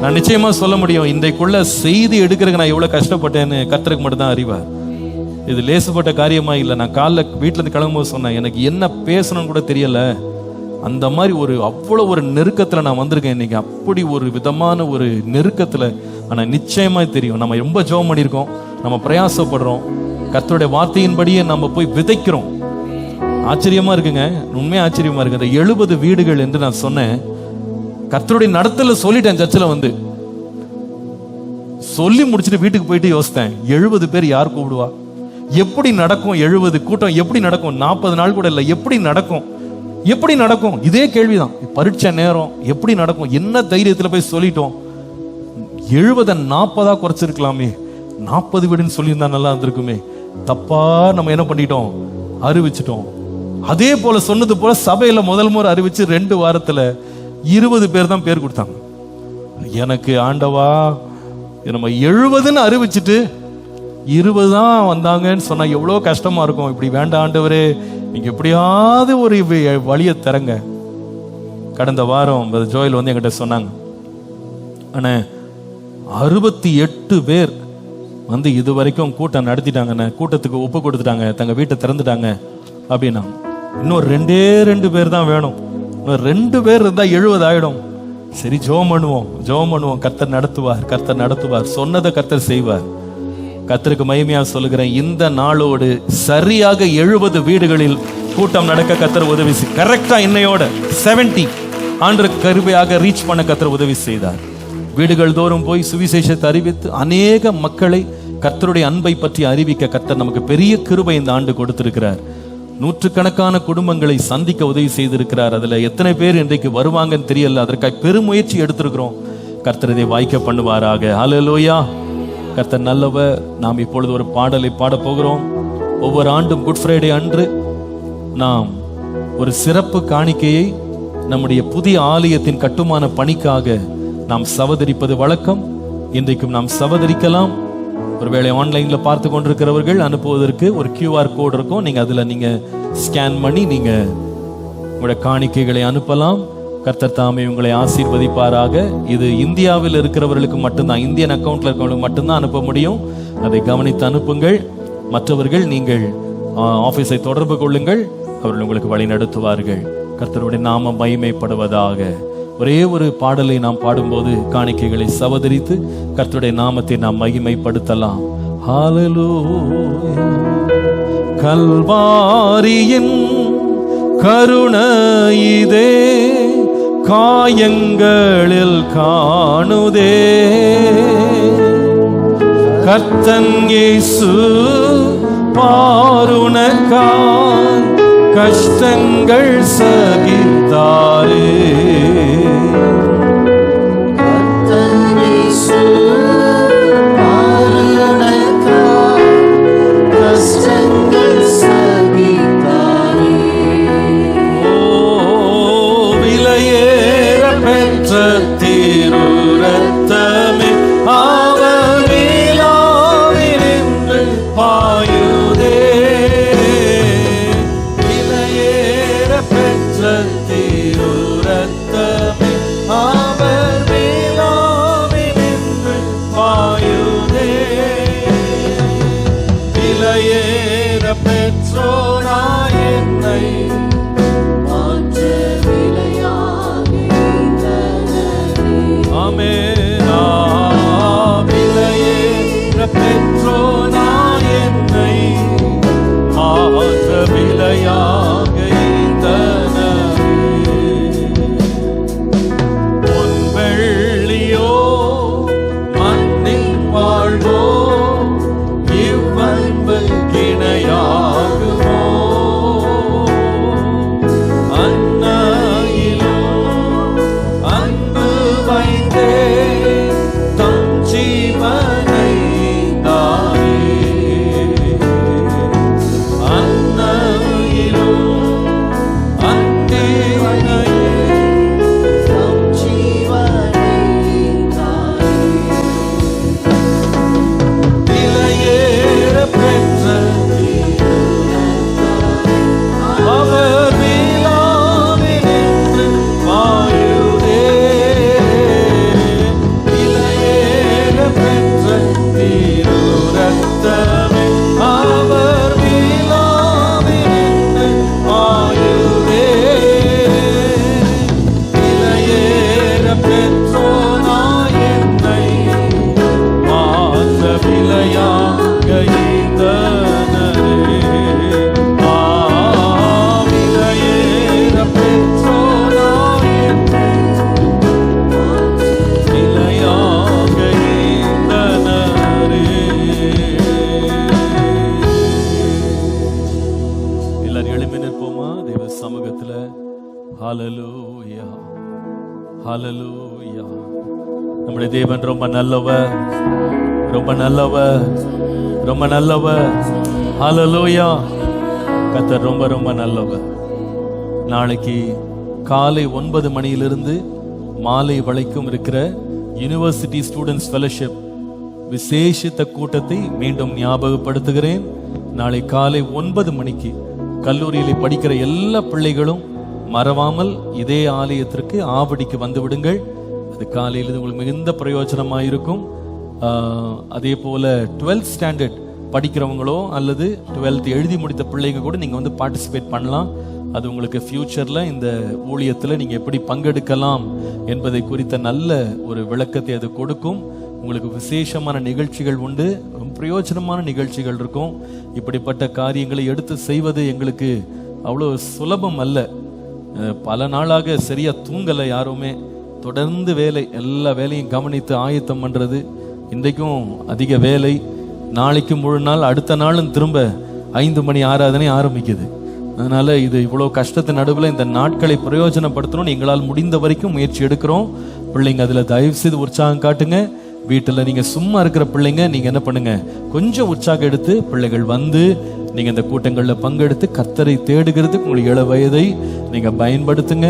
நான் நிச்சயமா சொல்ல முடியும், இன்றைக்குள்ள செய்தி எடுக்கிறதுக்கு நான் எவ்வளவு கஷ்டப்பட்டேன்னு கர்த்தருக்கு மட்டும் தான் அறிவார். இது லேசுப்பட்ட காரியமா இல்லை. நான் காலைல வீட்டுல இருந்து கிளம்பும்போது சொன்னேன், எனக்கு என்ன பேசணும்னு கூட தெரியல. அந்த மாதிரி அவ்வளோ ஒரு நெருக்கத்துல நான் வந்திருக்கேன் இன்னைக்கு. அப்படி ஒரு விதமான ஒரு நெருக்கத்துல. ஆனா நிச்சயமா தெரியும், நம்ம ரொம்ப ஜெபம் பண்ணியிருக்கோம், நம்ம பிரயாசப்படுறோம், கர்த்தருடைய வார்த்தையின்படியே நம்ம போய் விதைக்கிறோம். ஆச்சரியமா இருக்குங்க, உண்மையா ஆச்சரியமா இருக்கு. அந்த 70 வீடுகள் என்று நான் சொன்னேன், கர்த்தருடைய நடத்தல சொல்லிட்டேன். சர்ச்சில் சொல்லி முடிச்சுட்டு வீட்டுக்கு போயிட்டு யோசித்தேன், 70 பேர் யார் கூப்பிடுவா, எப்படி நடக்கும் 70 கூட்டம், எப்படி நடக்கும் 40 நாள் கூட இல்லை, எப்படி நடக்கும், எப்படி நடக்கும்? இதே கேள்விதான். பரீட்சை நேரம் எப்படி நடக்கும்? என்ன தைரியத்துல போய் சொல்லிட்டோம். 70 40 குறைச்சிருக்கலாமே, 40 வீடுன்னு சொல்லியிருந்தா நல்லா இருந்திருக்குமே. தப்பா நம்ம என்ன பண்ணிட்டோம், அறிவிச்சிட்டோம். அதே போல சொன்னது போல சபையில முதல் முறை அறிவிச்சு 2 வாரத்துல 20 பேர் தான் பேர் கொடுத்தாங்க. எனக்கு ஆண்டவா, நம்ம 70ன்னு அறிவிச்சுட்டு 20 தான் வந்தாங்கன்னு சொன்னா எவ்வளவு கஷ்டமா இருக்கும். இப்படி வேண்டாம் ஆண்டவரே, நீங்க எப்படியாவது ஒரு வழியை தரங்க. கடந்த வாரம் ஜோயல் என்கிட்ட சொன்னாங்க, அண்ணே 68 பேர் இது வரைக்கும் கூட்டம் நடத்திட்டாங்க, கூட்டத்துக்கு ஒப்பு கொடுத்துட்டாங்க, தங்க வீட்டை திறந்துட்டாங்க அப்படின்னா. இன்னும் 2 பேர் தான் வேணும், இன்னும் 2 பேர் இருந்தா 70 ஆயிடும். சரி ஜெபம் பண்ணுவோம், கர்த்தர் நடத்துவார், சொன்னதை கர்த்தர் செய்வார். கர்த்தருக்கு மகிமையா சொல்லுகிறேன், இந்த நாளோடு சரியாக 70 வீடுகளில் கூட்டம் நடக்க கர்த்தர் உதவி கரெக்டா இன்னையோட 70 ஆண்டு கருவையாக ரீச் பண்ண கர்த்தர் உதவி செய்தார். வீடுகள் தோறும் போய் சுவிசேஷத்தை அறிவித்து அநேக மக்களை கர்த்தருடைய அன்பை பற்றி அறிவிக்க கர்த்தர் நமக்கு பெரிய கிருபை இந்த ஆண்டு கொடுத்திருக்கிறார். 100கணக்கான குடும்பங்களை சந்திக்க உதவி செய்திருக்கிறார். அதுல எத்தனை பேர் இன்றைக்கு வருவாங்கன்னு தெரியல, அதற்காக பெருமுயற்சி எடுத்திருக்கிறோம். கர்த்தர் இதை வாய்க்க பண்ணுவாராக. ஹல்லேலூயா. கர்த்தர் நல்லவர். நாம் இப்பொழுது ஒரு பாடலை பாட போகிறோம். ஒவ்வொரு ஆண்டும் குட் ஃப்ரைடே அன்று நாம் ஒரு சிறப்பு காணிக்கையை நம்முடைய புதிய ஆலயத்தின் கட்டுமான பணிக்காக நாம் சவதரிப்பது வழக்கம். இன்றைக்கும் நாம் சவதரிக்கலாம். ஒருவேளை ஆன்லைன்ல பார்த்து கொண்டிருக்கிறவர்கள் அனுப்புவதற்கு ஒரு QR கோட் இருக்கும், நீங்க அதுல ஸ்கேன் பண்ணி நீங்க உங்களுடைய காணிக்கைகளை அனுப்பலாம். கர்த்தர் தாமே உங்களை ஆசீர்வதிப்பாராக. இது இந்தியாவில் இருக்கிறவர்களுக்கு மட்டும்தான், இந்தியன் அக்கௌண்ட்ல இருக்கிறவங்களுக்கு மட்டும்தான் அனுப்ப முடியும். அதை கவனித்து அனுப்புங்கள். மற்றவர்கள் நீங்கள் ஆபீஸை தொடர்பு கொள்ளுங்கள், அவர்கள் உங்களுக்கு வழி நடத்துவார்கள். கர்த்தருடைய நாமம் மகிமைப்படுவதாக. ஒரே ஒரு பாடலை நாம் பாடும்போது காணிக்கைகளை சவதரித்து கர்த்தருடைய நாமத்தை நாம் மகிமைப்படுத்தலாம். ஹல்லேலூயா. கல்வாரியின் கருணையிதே காயங்களில் காணுதே, கர்த்தன் இயேசு பாருணக்காய் கஷ்டங்கள் சகித்தாரே. திருரத்தமே அவர் விலாவரியாய் ஹalleluya, ஹalleluya. நம்முடைய தேவன் ரொம்ப நல்லவர், ரொம்ப நல்லவர், ரொம்ப நல்லவர். ஹalleluya. கர்த்தர் ரொம்ப ரொம்ப நல்லவர். நாளைக்கு காலை 9 மணியிலிருந்து மாலை வரைக்கும் இருக்கிற யுனிவர்சிட்டி ஸ்டூடெண்ட்ஸ் ஃபெலோஷிப் விசேஷித்த கூட்டத்தை மீண்டும் ஞாபகப்படுத்துகிறேன். நாளை காலை 9 மணிக்கு கல்லூரியில் படிக்கிற எல்லா பிள்ளைகளும் மறவாமல் இதே ஆலயத்திற்கு ஆவடிக்கு வந்து விடுங்கள். அது காலையில் உங்களுக்கு மிகுந்த பிரயோஜனமாயிருக்கும். அதே போல 12th ஸ்டாண்டர்ட் படிக்கிறவங்களோ அல்லது 12th எழுதி முடித்த பிள்ளைங்க கூட நீங்க வந்து பார்ட்டிசிபேட் பண்ணலாம். அது உங்களுக்கு ஃபியூச்சர்ல இந்த ஊழியத்தில் நீங்க எப்படி பங்கெடுக்கலாம் என்பதை குறித்த நல்ல ஒரு விளக்கத்தை அது கொடுக்கும். உங்களுக்கு விசேஷமான நிகழ்ச்சிகள் உண்டு, பிரயோஜனமான நிகழ்ச்சிகள் இருக்கும். இப்படிப்பட்ட காரியங்களை எடுத்து செய்வது எங்களுக்கு அவ்வளோ சுலபம் அல்ல. பல நாளாக சரியா தூங்கலை யாருமே. தொடர்ந்து வேலை, எல்லா வேலையும் கவனித்து ஆயத்தம் பண்றது. இன்றைக்கும் அதிக வேலை. நாளைக்கு முழு நாள், அடுத்த நாளும் திரும்ப 5 மணி ஆராதனை ஆரம்பிக்குது. அதனால இது இவ்வளோ கஷ்டத்தின் நடுவில் இந்த நாட்களை பிரயோஜனப்படுத்தணும். எங்களால் முடிந்த வரைக்கும் முயற்சி எடுக்கிறோம். பிள்ளைங்க அதில் தயவு செய்து உற்சாகம் காட்டுங்க. வீட்டில் நீங்க சும்மா இருக்கிற பிள்ளைங்க நீங்க என்ன பண்ணுங்க, கொஞ்சம் உற்சாகம் எடுத்து பிள்ளைகள் வந்து நீங்க இந்த கூட்டங்களில் பங்கெடுத்து கர்த்தரை தேடுகிறதுக்கு உங்களுடைய இள வயதை நீங்க பயன்படுத்துங்க.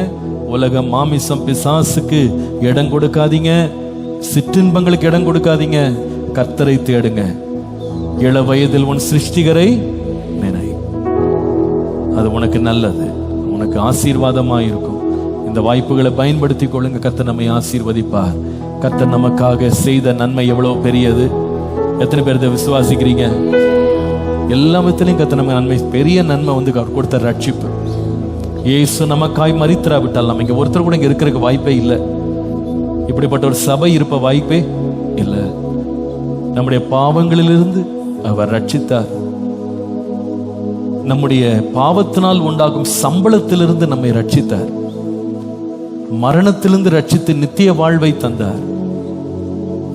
உலக மாமிசம் பிசாசுக்கு இடம் கொடுக்காதீங்க, சிற்றின்பங்களுக்கு இடம் கொடுக்காதீங்க. கர்த்தரை தேடுங்க. இள வயதில் உன் சிருஷ்டிகரை நினை, அது உனக்கு நல்லது, உனக்கு ஆசீர்வாதமாக இருக்கும். இந்த வாய்ப்புகளை பயன்படுத்தி கொள்ளுங்க. கர்த்தர் நம்மை ஆசீர்வதிப்பார். கர்த்தர் நமக்காக செய்த நன்மை எவ்வளவு பெரியது. எத்தனை பேர் இதை விசுவாசிக்கிறீங்க? எல்லா விதத்திலையும் கர்த்தர் நம்ம நன்மை, பெரிய நன்மை வந்து அவர் கொடுத்த ரட்சிப்பு. இயேசு நமக்காய் மரித்திராவிட்டால் நம்ம இங்க ஒருத்தர் கூட இங்க இருக்கிறதுக்கு வாய்ப்பே இல்லை. இப்படிப்பட்ட ஒரு சபை இருப்ப வாய்ப்பே இல்லை. நம்முடைய பாவங்களிலிருந்து அவர் ரட்சித்தார். நம்முடைய பாவத்தினால் உண்டாகும் சம்பளத்திலிருந்து நம்மை ரட்சித்தார். மரணத்திலிருந்து ரட்சித்து நித்திய வாழ்வை தந்தார்.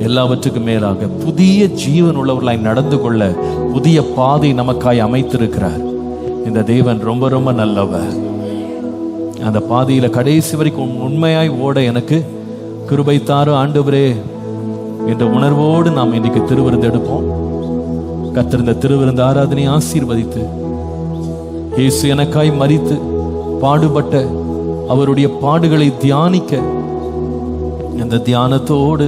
எல்லாவற்றுக்கும் மேலாக புதிய ஜீவன் உள்ளவர்களாய் நடந்து கொள்ள புதிய பாதை நமக்காய் அமைத்திருக்கிறார். இந்த தேவன் ரொம்ப ரொம்ப நல்லவர். அந்த பாதையில கடைசி வரைக்கும் உண்மையாய் ஓட எனக்கு கிருபை தாரும் ஆண்டவரே என்ற உணர்வோடு நாம் இன்னைக்கு திருவிருந்து எடுப்போம். கர்த்தர் இந்த திருவிருந்து ஆராதனை ஆசீர்வதித்து, இயேசு எனக்காய் மரித்து பாடுபட்ட அவருடைய பாடுகளை தியானிக்க, அந்த தியானத்தோடு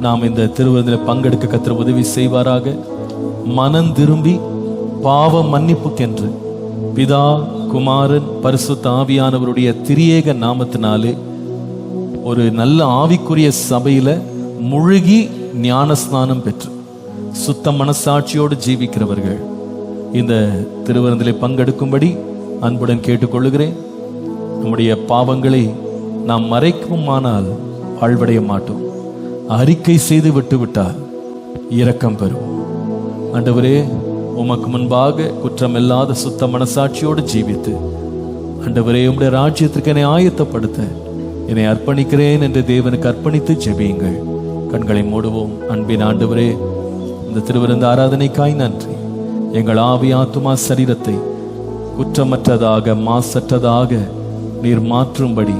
நாம் இந்த திருவிருந்தில் பங்கெடுக்க கர்த்தர் உதவி செய்வாராக. மனம் திரும்பி பாவ மன்னிப்புக்கென்று பிதா, குமாரன், பரிசுத்த ஆவியானவருடைய திரியேக நாமத்தினாலே ஒரு நல்ல ஆவிக்குரிய சபையில முழுகி ஞானஸ்நானம் பெற்று சுத்த மனசாட்சியோடு ஜீவிக்கிறவர்கள் இந்த திருவிருந்திலே பங்கெடுக்கும்படி அன்புடன் கேட்டுக்கொள்ளுகிறேன். நம்முடைய பாவங்களை நாம் மறைக்குமானால் வாழ்வடைய மாட்டோம். அறிக்கை செய்து விட்டுவிட்டால் இரக்கம் பெறுவோம். ஆண்டவரே, உமக்கு முன்பாக குற்றமில்லாத சுத்த மனசாட்சியோடு ஜீவித்து, ஆண்டவரே, உம்முடைய ராஜ்யத்திற்கு என்னை ஆயத்தப்படுத்த என்னை அர்ப்பணிக்கிறேன் என்று தேவனுக்கு அர்ப்பணித்து ஜெபியுங்கள். கண்களை மூடுவோம். அன்பின் ஆண்டவரே, இந்த திருவிருந்து ஆராதனைக்காய் நன்றி. எங்கள் ஆவி, ஆத்துமா, சரீரத்தை குற்றமற்றதாக மாசற்றதாக நீர் மாற்றும்படி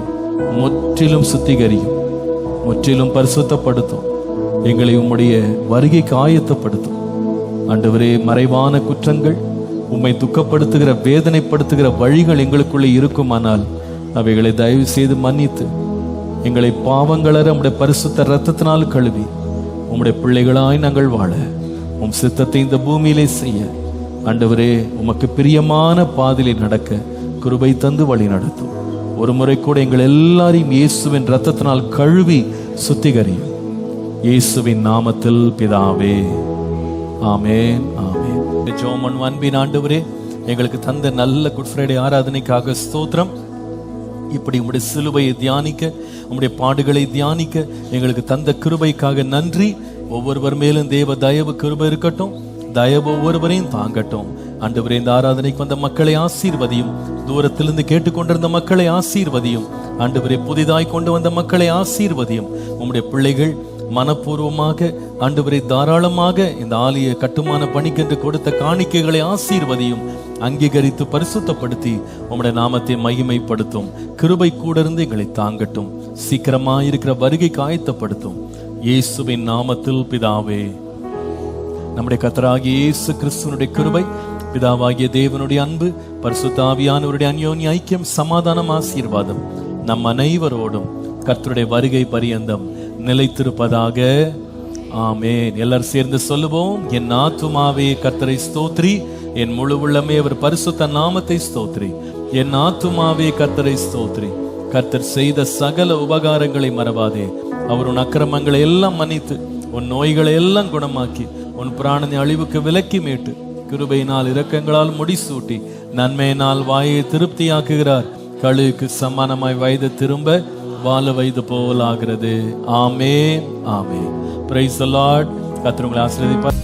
முற்றிலும் சுத்திகரியும், முற்றிலும் பரிசுத்தப்படுத்தும். எங்களை உம்முடைய வருகைக்கு ஆயத்தப்படுத்தும். ஆண்டவரே, மறைவான குற்றங்கள், உம்மை துக்கப்படுத்துகிற வேதனைப்படுத்துகிற வழிகள் எங்களுக்குள்ளே இருக்குமானால் அவைகளை தயவு செய்து மன்னித்து எங்களை பாவங்களற உம்முடைய பரிசுத்த இரத்தத்தினால் கழுவி உம்முடைய பிள்ளைகளாய் நாங்கள் வாழ உம் சித்தத்தை இந்த பூமியிலே செய்ய ஆண்டவரே, உமக்கு பிரியமான பாதையிலே நடக்க கிருபை தந்து வழி நடத்தும். ஒரு முறை கூட எங்கள் எல்லாரையும் இயேசுவின் இரத்தத்தினால் கழுவி சுத்திகரியும். இயேசுவின் நாமத்தில் பிதாவே, ஆமென், ஆமென். ஜோமன் அன்பின் ஆண்டவரே, எங்களுக்கு தந்த நல்ல குட் ஃப்ரைடே ஆராதனைக்காக ஸ்தோத்திரம். இப்படி உம்முடைய சிலுவையை தியானிக்க, உம்முடைய பாடுகளை தியானிக்க எங்களுக்கு தந்த கிருபைக்காக நன்றி. ஒவ்வொருவர் மேலும் தேவ தயவு கிருபை இருக்கட்டும். தயவு ஒவ்வொருவரையும் தாங்கட்டும். ஆண்டவரே, இந்த ஆராதனைக்கு வந்த மக்களை ஆசீர்வதியும். தூரத்திலிருந்து கேட்டுக்கொண்டிருந்த மக்களை ஆசீர்வதியும். ஆண்டவரே, புதிதாய் கொண்டு வந்த மக்களை ஆசீர்வதியும். உம்முடைய பிள்ளைகள் மனப்பூர்வமாக ஆண்டவரை தாராளமாக இந்த ஆலய கட்டுமான பணிக்கென்று கொடுத்த காணிக்கைகளை ஆசீர்வதியும், அங்கீகரித்து பரிசுத்தப்படுத்தி உம்முடைய நாமத்தை மகிமைப்படுத்தும். கிருபை கூட இருந்து எங்களை தாங்கட்டும். சீக்கிரமாயிருக்கிற வருகைக்கு ஆயத்தப்படுத்தும். இயேசுவின் நாமத்தில் பிதாவே. நம்முடைய கர்த்தராகிய இயேசு கிறிஸ்துவினுடைய கிருபை, பிதாவாகிய தேவனுடைய அன்பு, பரிசுத்த ஆவியானவருடைய அந்யோன்ய ஐக்கியம், சமாதானம், ஆசீர்வாதம் நம் அனைவரோடும் கர்த்தருடைய வருகை பரியந்தம் நிலைத்திருப்பதாக. ஆமென். எல்லாரும் சேர்ந்து சொல்லுவோம். என் ஆத்துமாவே கர்த்தரை ஸ்தோத்ரி, என் முழு உள்ளமே அவர் பரிசுத்த நாமத்தை ஸ்தோத்ரி. என் ஆத்துமாவே கர்த்தரை ஸ்தோத்ரி. கர்த்தர் செய்த சகல உபகாரங்களை மறவாதே. அவர் உன் அக்கிரமங்களை எல்லாம் மன்னித்து உன் நோய்களை எல்லாம் குணமாக்கி உன் பிராணனை அழிவுக்கு விலக்கி மீட்டு கிருபையினால் இரக்கங்களால் முடிசூட்டி நன்மையினால் வாயை திருப்தியாக்குகிறார். கழுகுக்கு சமானமாய் வயது திரும்ப வாழ வயது போல் ஆகிறது. Amen, amen. Praise the Lord. கர்த்தர் உங்களை ஆசீர்வதிப்பார்.